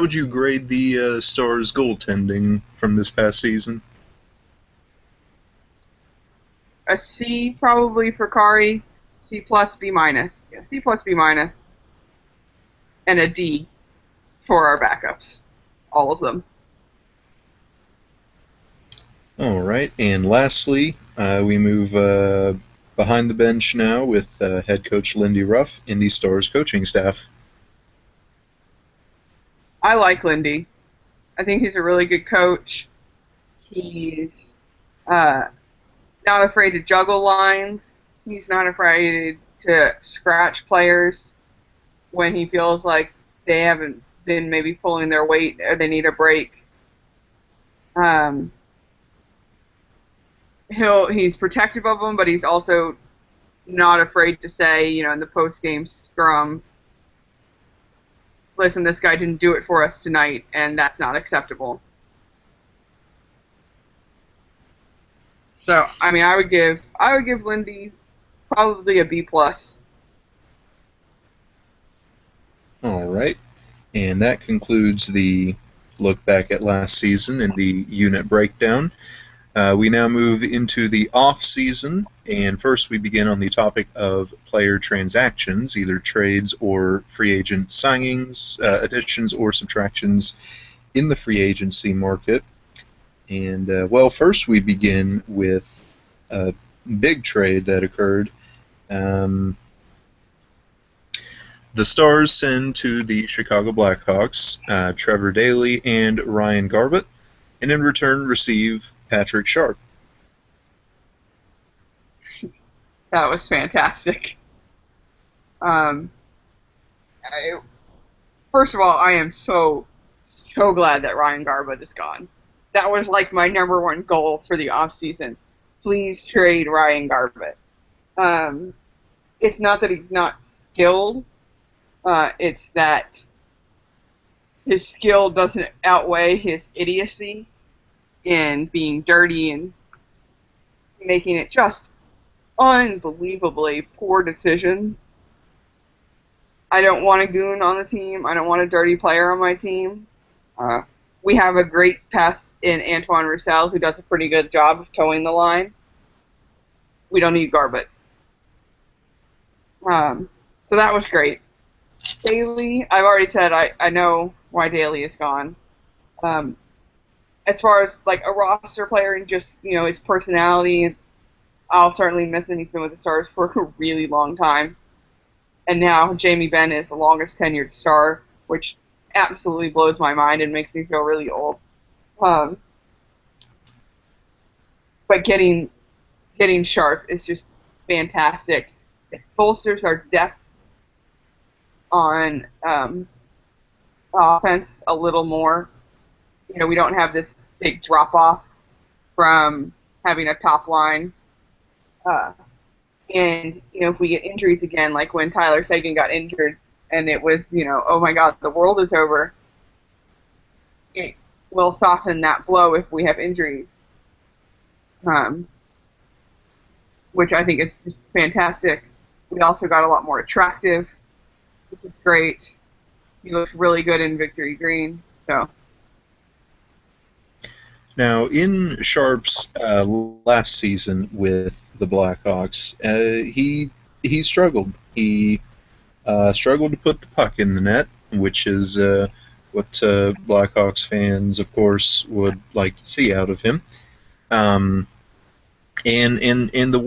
would you grade the Stars' goaltending from this past season? A C probably for Kari, C plus, B minus. Yeah, C plus, B minus, and a D for our backups, all of them. All right. And lastly, we move behind the bench now with head coach Lindy Ruff in the Stars coaching staff. I like Lindy. I think he's a really good coach. He's not afraid to juggle lines. He's not afraid to scratch players when he feels like they haven't been maybe pulling their weight or they need a break. He's protective of them, but he's also not afraid to say, in the post-game scrum, listen, this guy didn't do it for us tonight, and that's not acceptable. So, I would give Lindy probably a B plus. All right. And that concludes the look back at last season and the unit breakdown. We now move into the off season, and first we begin on the topic of player transactions, either trades or free agent signings, additions or subtractions in the free agency market. And first we begin with a big trade that occurred. The Stars send to the Chicago Blackhawks Trevor Daley and Ryan Garbutt, and in return receive Patrick Sharp. That was fantastic. First of all, I am so glad that Ryan Garbutt is gone. That was like my number one goal for the offseason. Please trade Ryan Garbutt. It's not that he's not skilled. It's that his skill doesn't outweigh his idiocy in being dirty and making it just unbelievably poor decisions. I don't want a goon on the team. I don't want a dirty player on my team. We have a great pass in Antoine Roussel, who does a pretty good job of towing the line. We don't need Garbutt. So that was great. Daley, I've already said I know why Daley is gone. As far as like a roster player and just his personality, I'll certainly miss him. He's been with the Stars for a really long time, and now Jamie Benn is the longest tenured Star, which absolutely blows my mind and makes me feel really old. But getting Sharp is just fantastic. It bolsters our depth on offense a little more. We don't have this big drop off from having a top line. And if we get injuries again, like when Tyler Seguin got injured, and it was oh my God, the world is over. It will soften that blow if we have injuries, which I think is just fantastic. We also got a lot more attractive, which is great. He looks really good in Victory Green. So. Now, in Sharp's last season with the Blackhawks, he struggled. He struggled to put the puck in the net, which is what Blackhawks fans, of course, would like to see out of him. And the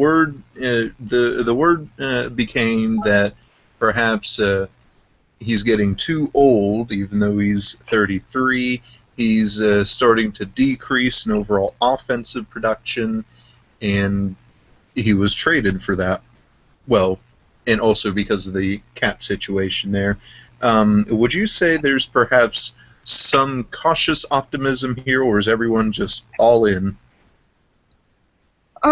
word became that perhaps he's getting too old, even though he's 33. He's starting to decrease in overall offensive production, and he was traded for that. Well, and also because of the cap situation there. Would you say there's perhaps some cautious optimism here, or is everyone just all in? So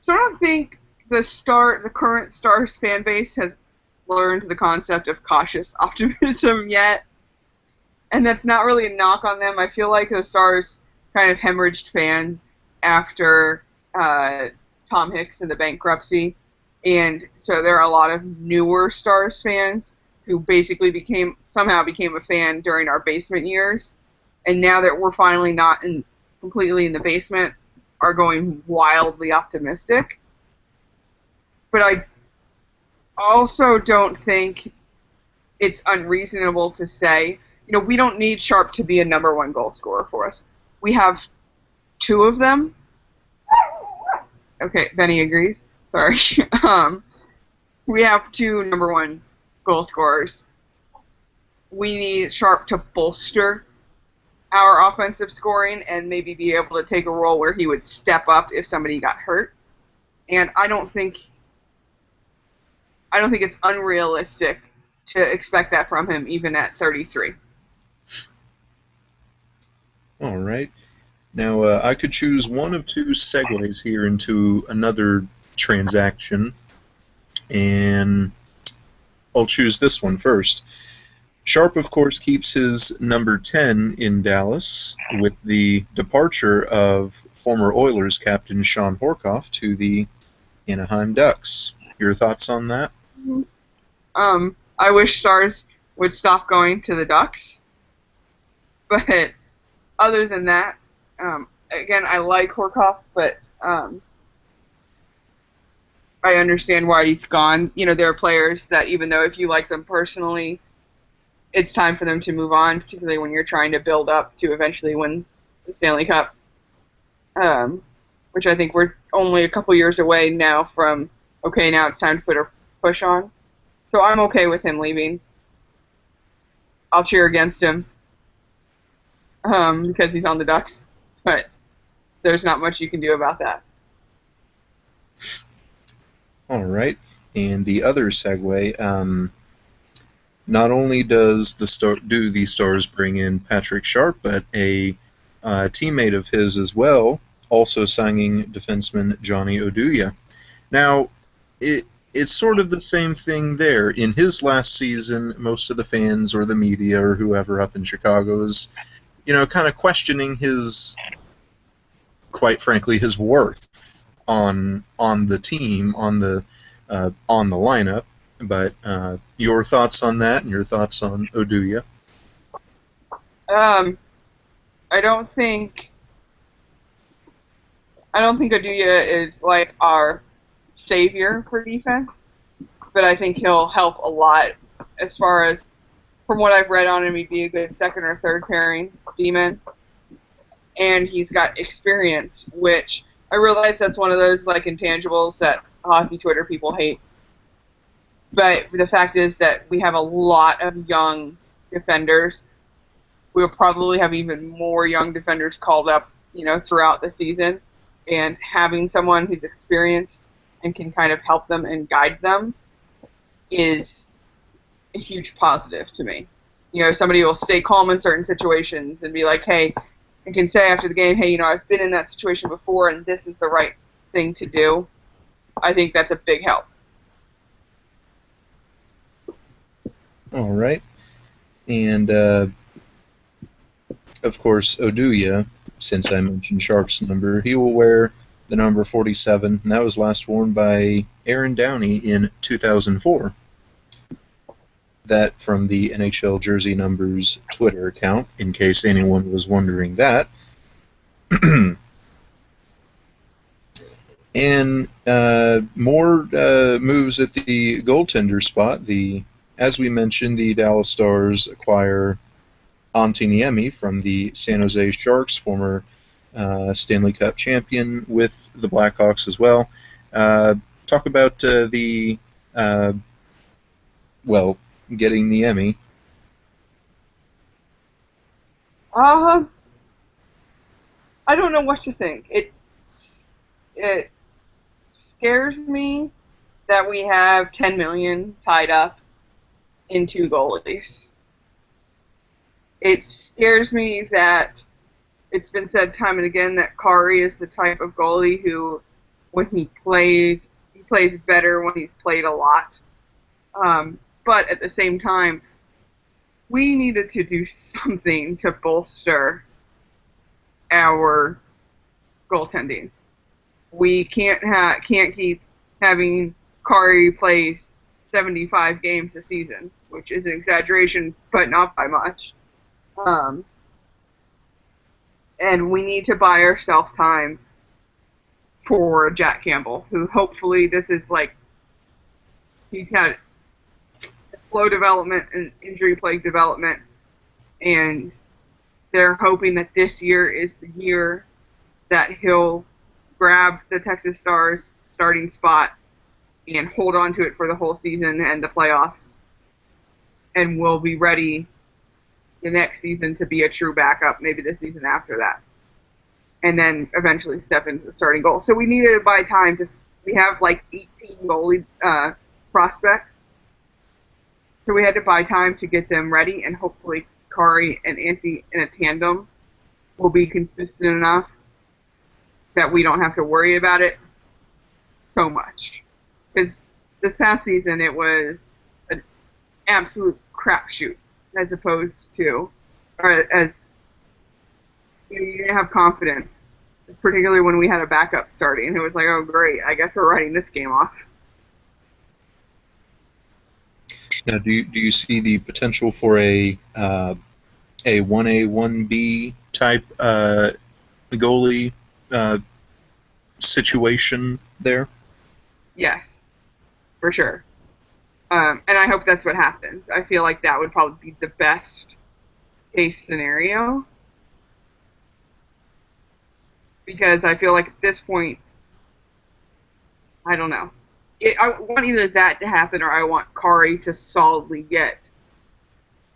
I don't think the current Stars fan base has learned the concept of cautious optimism yet, and that's not really a knock on them. I feel like the Stars kind of hemorrhaged fans after Tom Hicks and the bankruptcy, and so there are a lot of newer Stars fans who basically somehow became a fan during our basement years, and now that we're finally not completely in the basement, are going wildly optimistic. But I also don't think it's unreasonable to say, we don't need Sharp to be a number one goal scorer for us. We have two of them. Okay, Benny agrees. Sorry. We have two number one goal scorers. We need Sharp to bolster our offensive scoring and maybe be able to take a role where he would step up if somebody got hurt. And I don't think it's unrealistic to expect that from him, even at 33. All right. Now, I could choose one of two segues here into another transaction, and I'll choose this one first. Sharp, of course, keeps his number 10 in Dallas with the departure of former Oilers captain Sean Horkoff to the Anaheim Ducks. Your thoughts on that? I wish Stars would stop going to the Ducks, but other than that, again, I like Horkoff, but I understand why he's gone. There are players that, even though if you like them personally, it's time for them to move on, particularly when you're trying to build up to eventually win the Stanley Cup, which I think we're only a couple years away now from, okay, now it's time to put a push on. So I'm okay with him leaving. I'll cheer against him because he's on the Ducks, but there's not much you can do about that. All right. And the other segue, not only do the Stars bring in Patrick Sharp, but a teammate of his as well, also signing defenseman Johnny Oduya. Now, it's sort of the same thing there. In his last season, most of the fans or the media or whoever up in Chicago is, kind of questioning quite frankly, his worth on the team, on the lineup. But your thoughts on that and your thoughts on Oduya? I don't think Oduya is like our savior for defense, but I think he'll help a lot as far as, from what I've read on him, he'd be a good second or third pairing D-man. And he's got experience, which I realize that's one of those intangibles that hockey Twitter people hate. But the fact is that we have a lot of young defenders. We'll probably have even more young defenders called up, throughout the season. And having someone who's experienced and can kind of help them and guide them is a huge positive to me. Somebody will stay calm in certain situations and be like, hey, and can say after the game, hey, I've been in that situation before and this is the right thing to do. I think that's a big help. All right. And, of course, Oduya, since I mentioned Sharp's number, he will wear the number 47, and that was last worn by Aaron Downey in 2004. That from the NHL Jersey Numbers Twitter account, in case anyone was wondering that. And more moves at the goaltender spot. As we mentioned, the Dallas Stars acquire Antti Niemi from the San Jose Sharks, former Stanley Cup champion with the Blackhawks as well. Talk about getting Niemi. I don't know what to think. It scares me that we have $10 million tied up in two goalies. It scares me that it's been said time and again that Kari is the type of goalie who, when he plays plays better when he's played a lot. But at the same time, we needed to do something to bolster our goaltending. We can't keep having Kari plays 75 games a season, which is an exaggeration, but not by much. And we need to buy ourselves time for Jack Campbell, who hopefully this is like, he's had slow development and injury plague development, and they're hoping that this year is the year that he'll grab the Texas Stars starting spot and hold on to it for the whole season and the playoffs, and we'll be ready the next season to be a true backup, maybe the season after that, and then eventually step into the starting goal. So we needed to buy time. We have like 18 goalie prospects, so we had to buy time to get them ready, and hopefully Kari and Antti in a tandem will be consistent enough that we don't have to worry about it so much. Because this past season it was an absolute crapshoot, as opposed to, or as you didn't have confidence, particularly when we had a backup starting, and it was like, oh great, I guess we're writing this game off. Now, do you see the potential for a 1A 1B type goalie situation there? Yes, for sure. And I hope that's what happens. I feel like that would probably be the best case scenario, because I feel like at this point, I don't know. I want either that to happen, or I want Kari to solidly get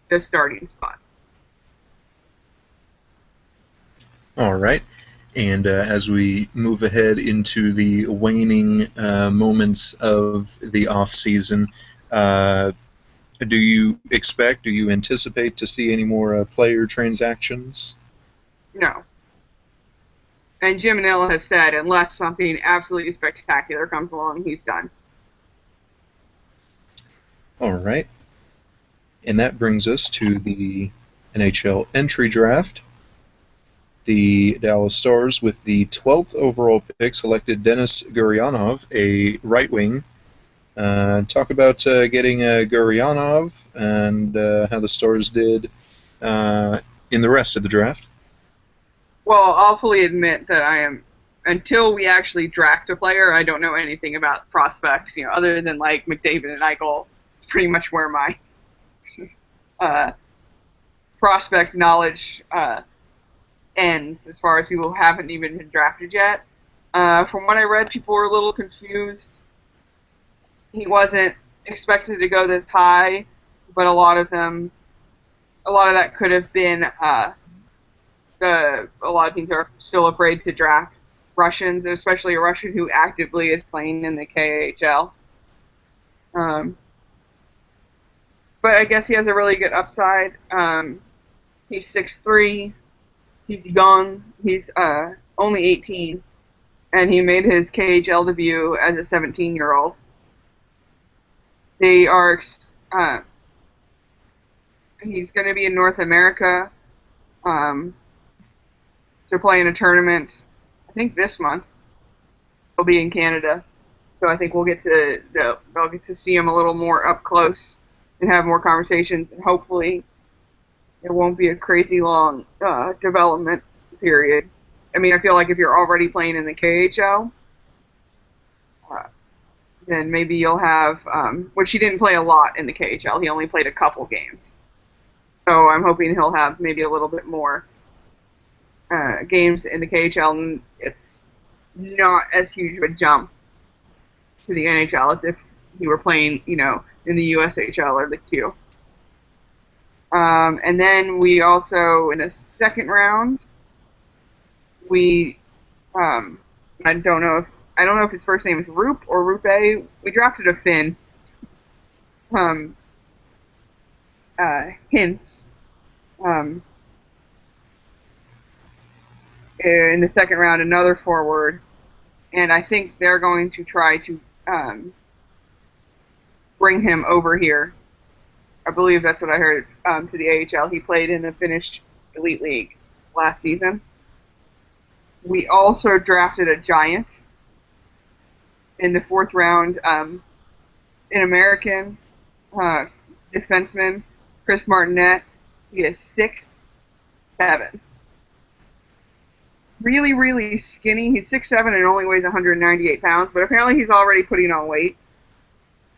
the starting spot. All right. And as we move ahead into the waning moments of the off season, do you anticipate to see any more player transactions? No. And Jim and Ella have said, unless something absolutely spectacular comes along, he's done. All right. And that brings us to the NHL entry draft. The Dallas Stars, with the 12th overall pick, selected Denis Gurianov, a right wing. Talk about getting Gurianov and how the Stars did in the rest of the draft. Well, I'll fully admit that until we actually draft a player, I don't know anything about prospects, other than like McDavid and Eichel. It's pretty much where my prospect knowledge ends, as far as people who haven't even been drafted yet. From what I read, people were a little confused. He wasn't expected to go this high, but a lot of that could have been a lot of teams are still afraid to draft Russians, especially a Russian who actively is playing in the KHL. But I guess he has a really good upside. He's 6'3". He's young. He's only 18, and he made his KHL debut as a 17-year-old. They are. He's going to be in North America to play in a tournament. I think this month he'll be in Canada, so I think they'll get to see him a little more up close and have more conversations, and hopefully it won't be a crazy long development period. I mean, I feel like if you're already playing in the KHL, then maybe you'll have, which he didn't play a lot in the KHL. He only played a couple games. So I'm hoping he'll have maybe a little bit more games in the KHL, and it's not as huge of a jump to the NHL as if he were playing, in the USHL or the Q. And then we also, in the second round, we, I don't know if his first name is Roop or Rupe. We drafted a Finn. Hints. In the second round, another forward. And I think they're going to try to bring him over here. I believe that's what I heard, to the AHL. He played in the Finnish Elite League last season. We also drafted a giant in the 4th round, an American defenseman, Chris Martinet. He is 6'7". Really, really skinny. He's 6'7" and only weighs 198 pounds, but apparently he's already putting on weight.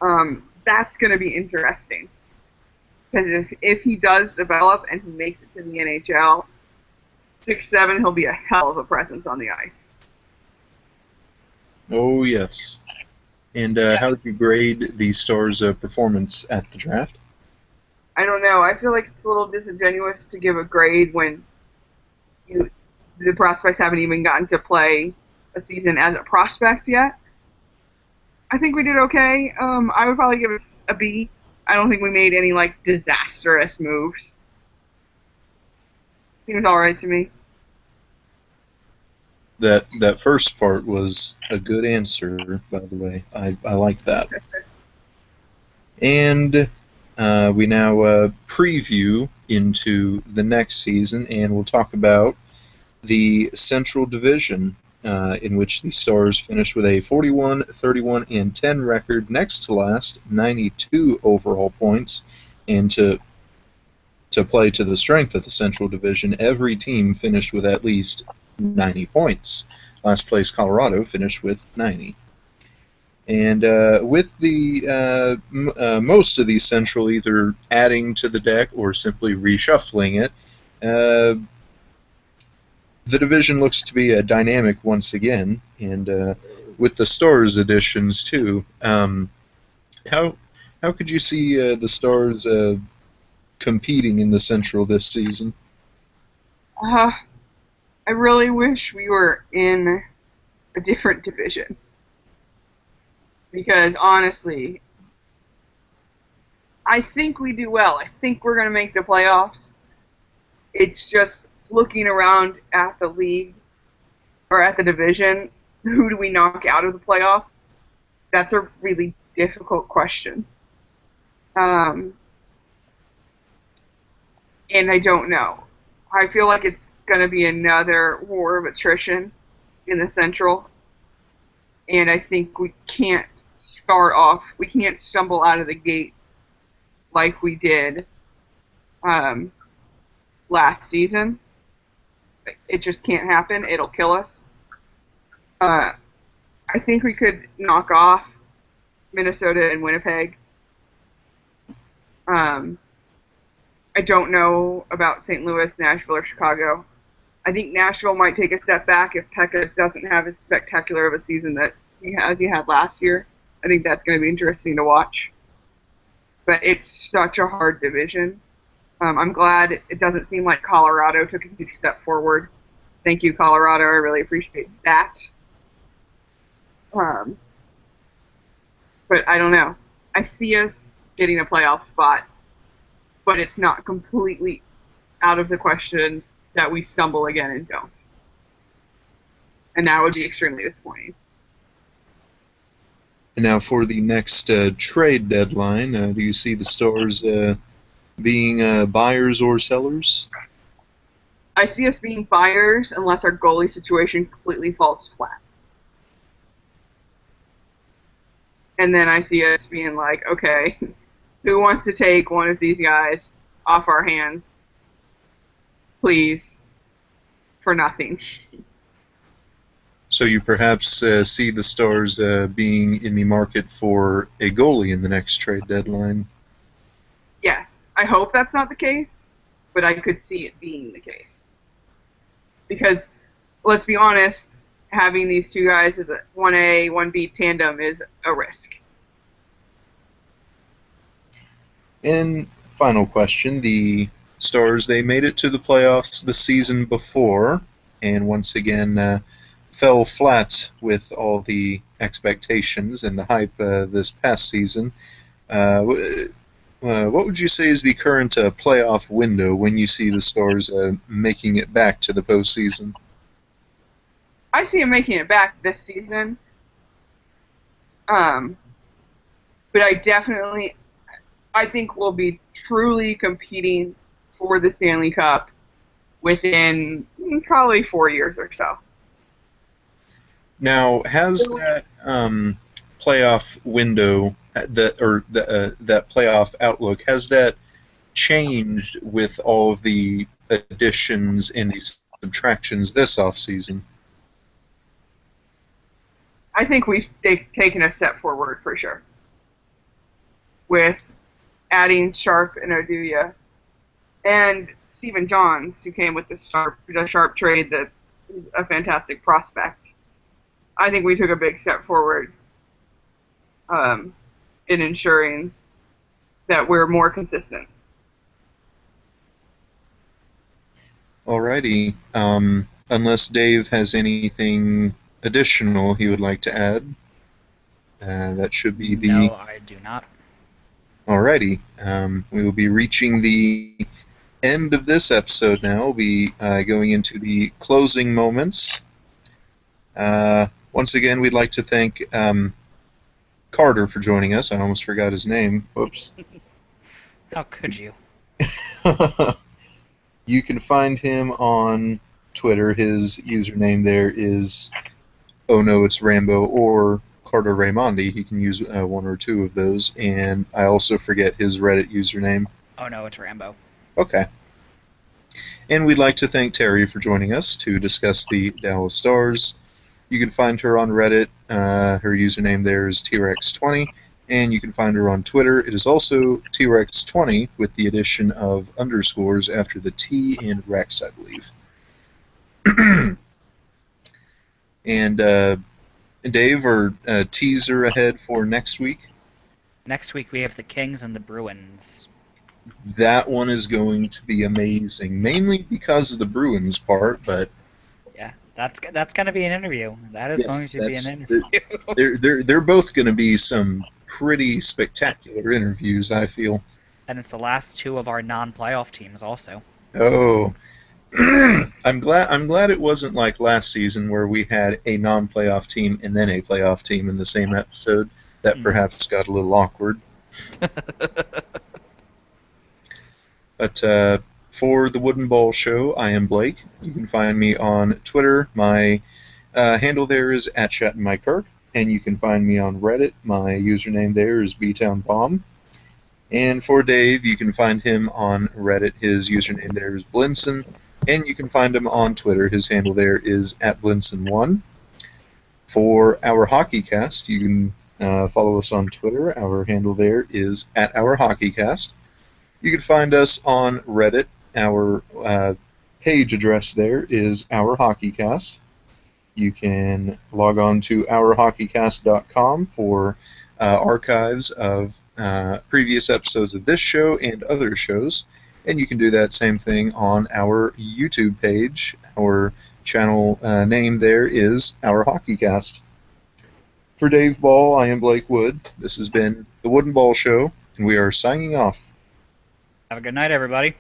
That's going to be interesting. Because if he does develop and he makes it to the NHL, 6'7", he'll be a hell of a presence on the ice. Oh, yes. And how would you grade the Stars' performance at the draft? I don't know. I feel like it's a little disingenuous to give a grade when the prospects haven't even gotten to play a season as a prospect yet. I think we did okay. I would probably give us a B. I don't think we made any, like, disastrous moves. Seems alright to me. That first part was a good answer, by the way. I like that. And we now preview into the next season, and we'll talk about the Central Division, in which the Stars finished with a 41, 31, and 10 record, next to last, 92 overall points, and to play to the strength of the Central Division, every team finished with at least 90 points. Last place Colorado finished with 90. And with the most of the Central either adding to the deck or simply reshuffling it, the division looks to be dynamic once again, and with the Stars additions too. How could you see the Stars competing in the Central this season? I really wish we were in a different division. Because, honestly, I think we do well. I think we're going to make the playoffs. It's just looking around at the league, or at the division, who do we knock out of the playoffs? That's a really difficult question. And I don't know. I feel like it's going to be another war of attrition in the Central. And I think we can't stumble out of the gate like we did last season. It just can't happen. It'll kill us. I think we could knock off Minnesota and Winnipeg. I don't know about St. Louis, Nashville, or Chicago. I think Nashville might take a step back if Pekka doesn't have as spectacular of a season that he had last year. I think that's going to be interesting to watch. But it's such a hard division. I'm glad it doesn't seem like Colorado took a huge step forward. Thank you, Colorado. I really appreciate that. But I don't know. I see us getting a playoff spot, but it's not completely out of the question that we stumble again and don't. And that would be extremely disappointing. And now for the next trade deadline, do you see the Stars being buyers or sellers? I see us being buyers unless our goalie situation completely falls flat. And then I see us being like, okay, who wants to take one of these guys off our hands, please, for nothing? So you perhaps see the Stars being in the market for a goalie in the next trade deadline? Yes. I hope that's not the case, but I could see it being the case. Because, let's be honest, having these two guys as a 1A, 1B tandem is a risk. And final question, the Stars, they made it to the playoffs the season before, and once again fell flat with all the expectations and the hype this past season. What would you say is the current playoff window when you see the Stars making it back to the postseason? I see them making it back this season. But I think we'll be truly competing for the Stanley Cup within probably 4 years or so. Now, has that playoff window, that playoff outlook, has that changed with all of the additions and these subtractions this offseason? I think we've taken a step forward for sure with adding Sharp and Oduya and Stephen Johns, who came with the Sharp trade, that is a fantastic prospect. I think we took a big step forward in ensuring that we're more consistent. Alrighty. Unless Dave has anything additional he would like to add, that should be the... No, I do not. Alrighty. We will be reaching the end of this episode now. We'll be going into the closing moments. Once again, we'd like to thank Carter for joining us. I almost forgot his name. Whoops. How could you? You can find him on Twitter. His username there is Oh No It's Rambo or Carter Raimondi. He can use one or two of those. And I also forget his Reddit username. Oh no, it's Rambo. Okay. And we'd like to thank Terry for joining us to discuss the Dallas Stars. You can find her on Reddit. Her username there is T-Rex20. And you can find her on Twitter. It is also T-Rex20 with the addition of underscores after the T in Rex, I believe. And Dave, or teaser ahead for next week? Next week we have the Kings and the Bruins. That one is going to be amazing, mainly because of the Bruins part, but... Yeah, that's going to be an interview. That is going to be an interview. They're both going to be some pretty spectacular interviews, I feel. And it's the last two of our non-playoff teams also. Oh, I'm glad it wasn't like last season where we had a non-playoff team and then a playoff team in the same episode. That perhaps got a little awkward. But for the Wooden Ball Show, I am Blake. You can find me on Twitter. My handle there is @ShattonMyKirk. And you can find me on Reddit. My username there is BTownBomb. And for Dave, you can find him on Reddit. His username there is Blinson. And you can find him on Twitter. His handle there is @Blinson1. For our HockeyCast, you can follow us on Twitter. Our handle there is @OurHockeyCast. You can find us on Reddit. Our page address there is Our HockeyCast. You can log on to OurHockeyCast.com for archives of previous episodes of this show and other shows. And you can do that same thing on our YouTube page. Our channel name there is Our HockeyCast. For Dave Ball, I am Blake Wood. This has been the Wooden Ball Show, and we are signing off. Have a good night, everybody.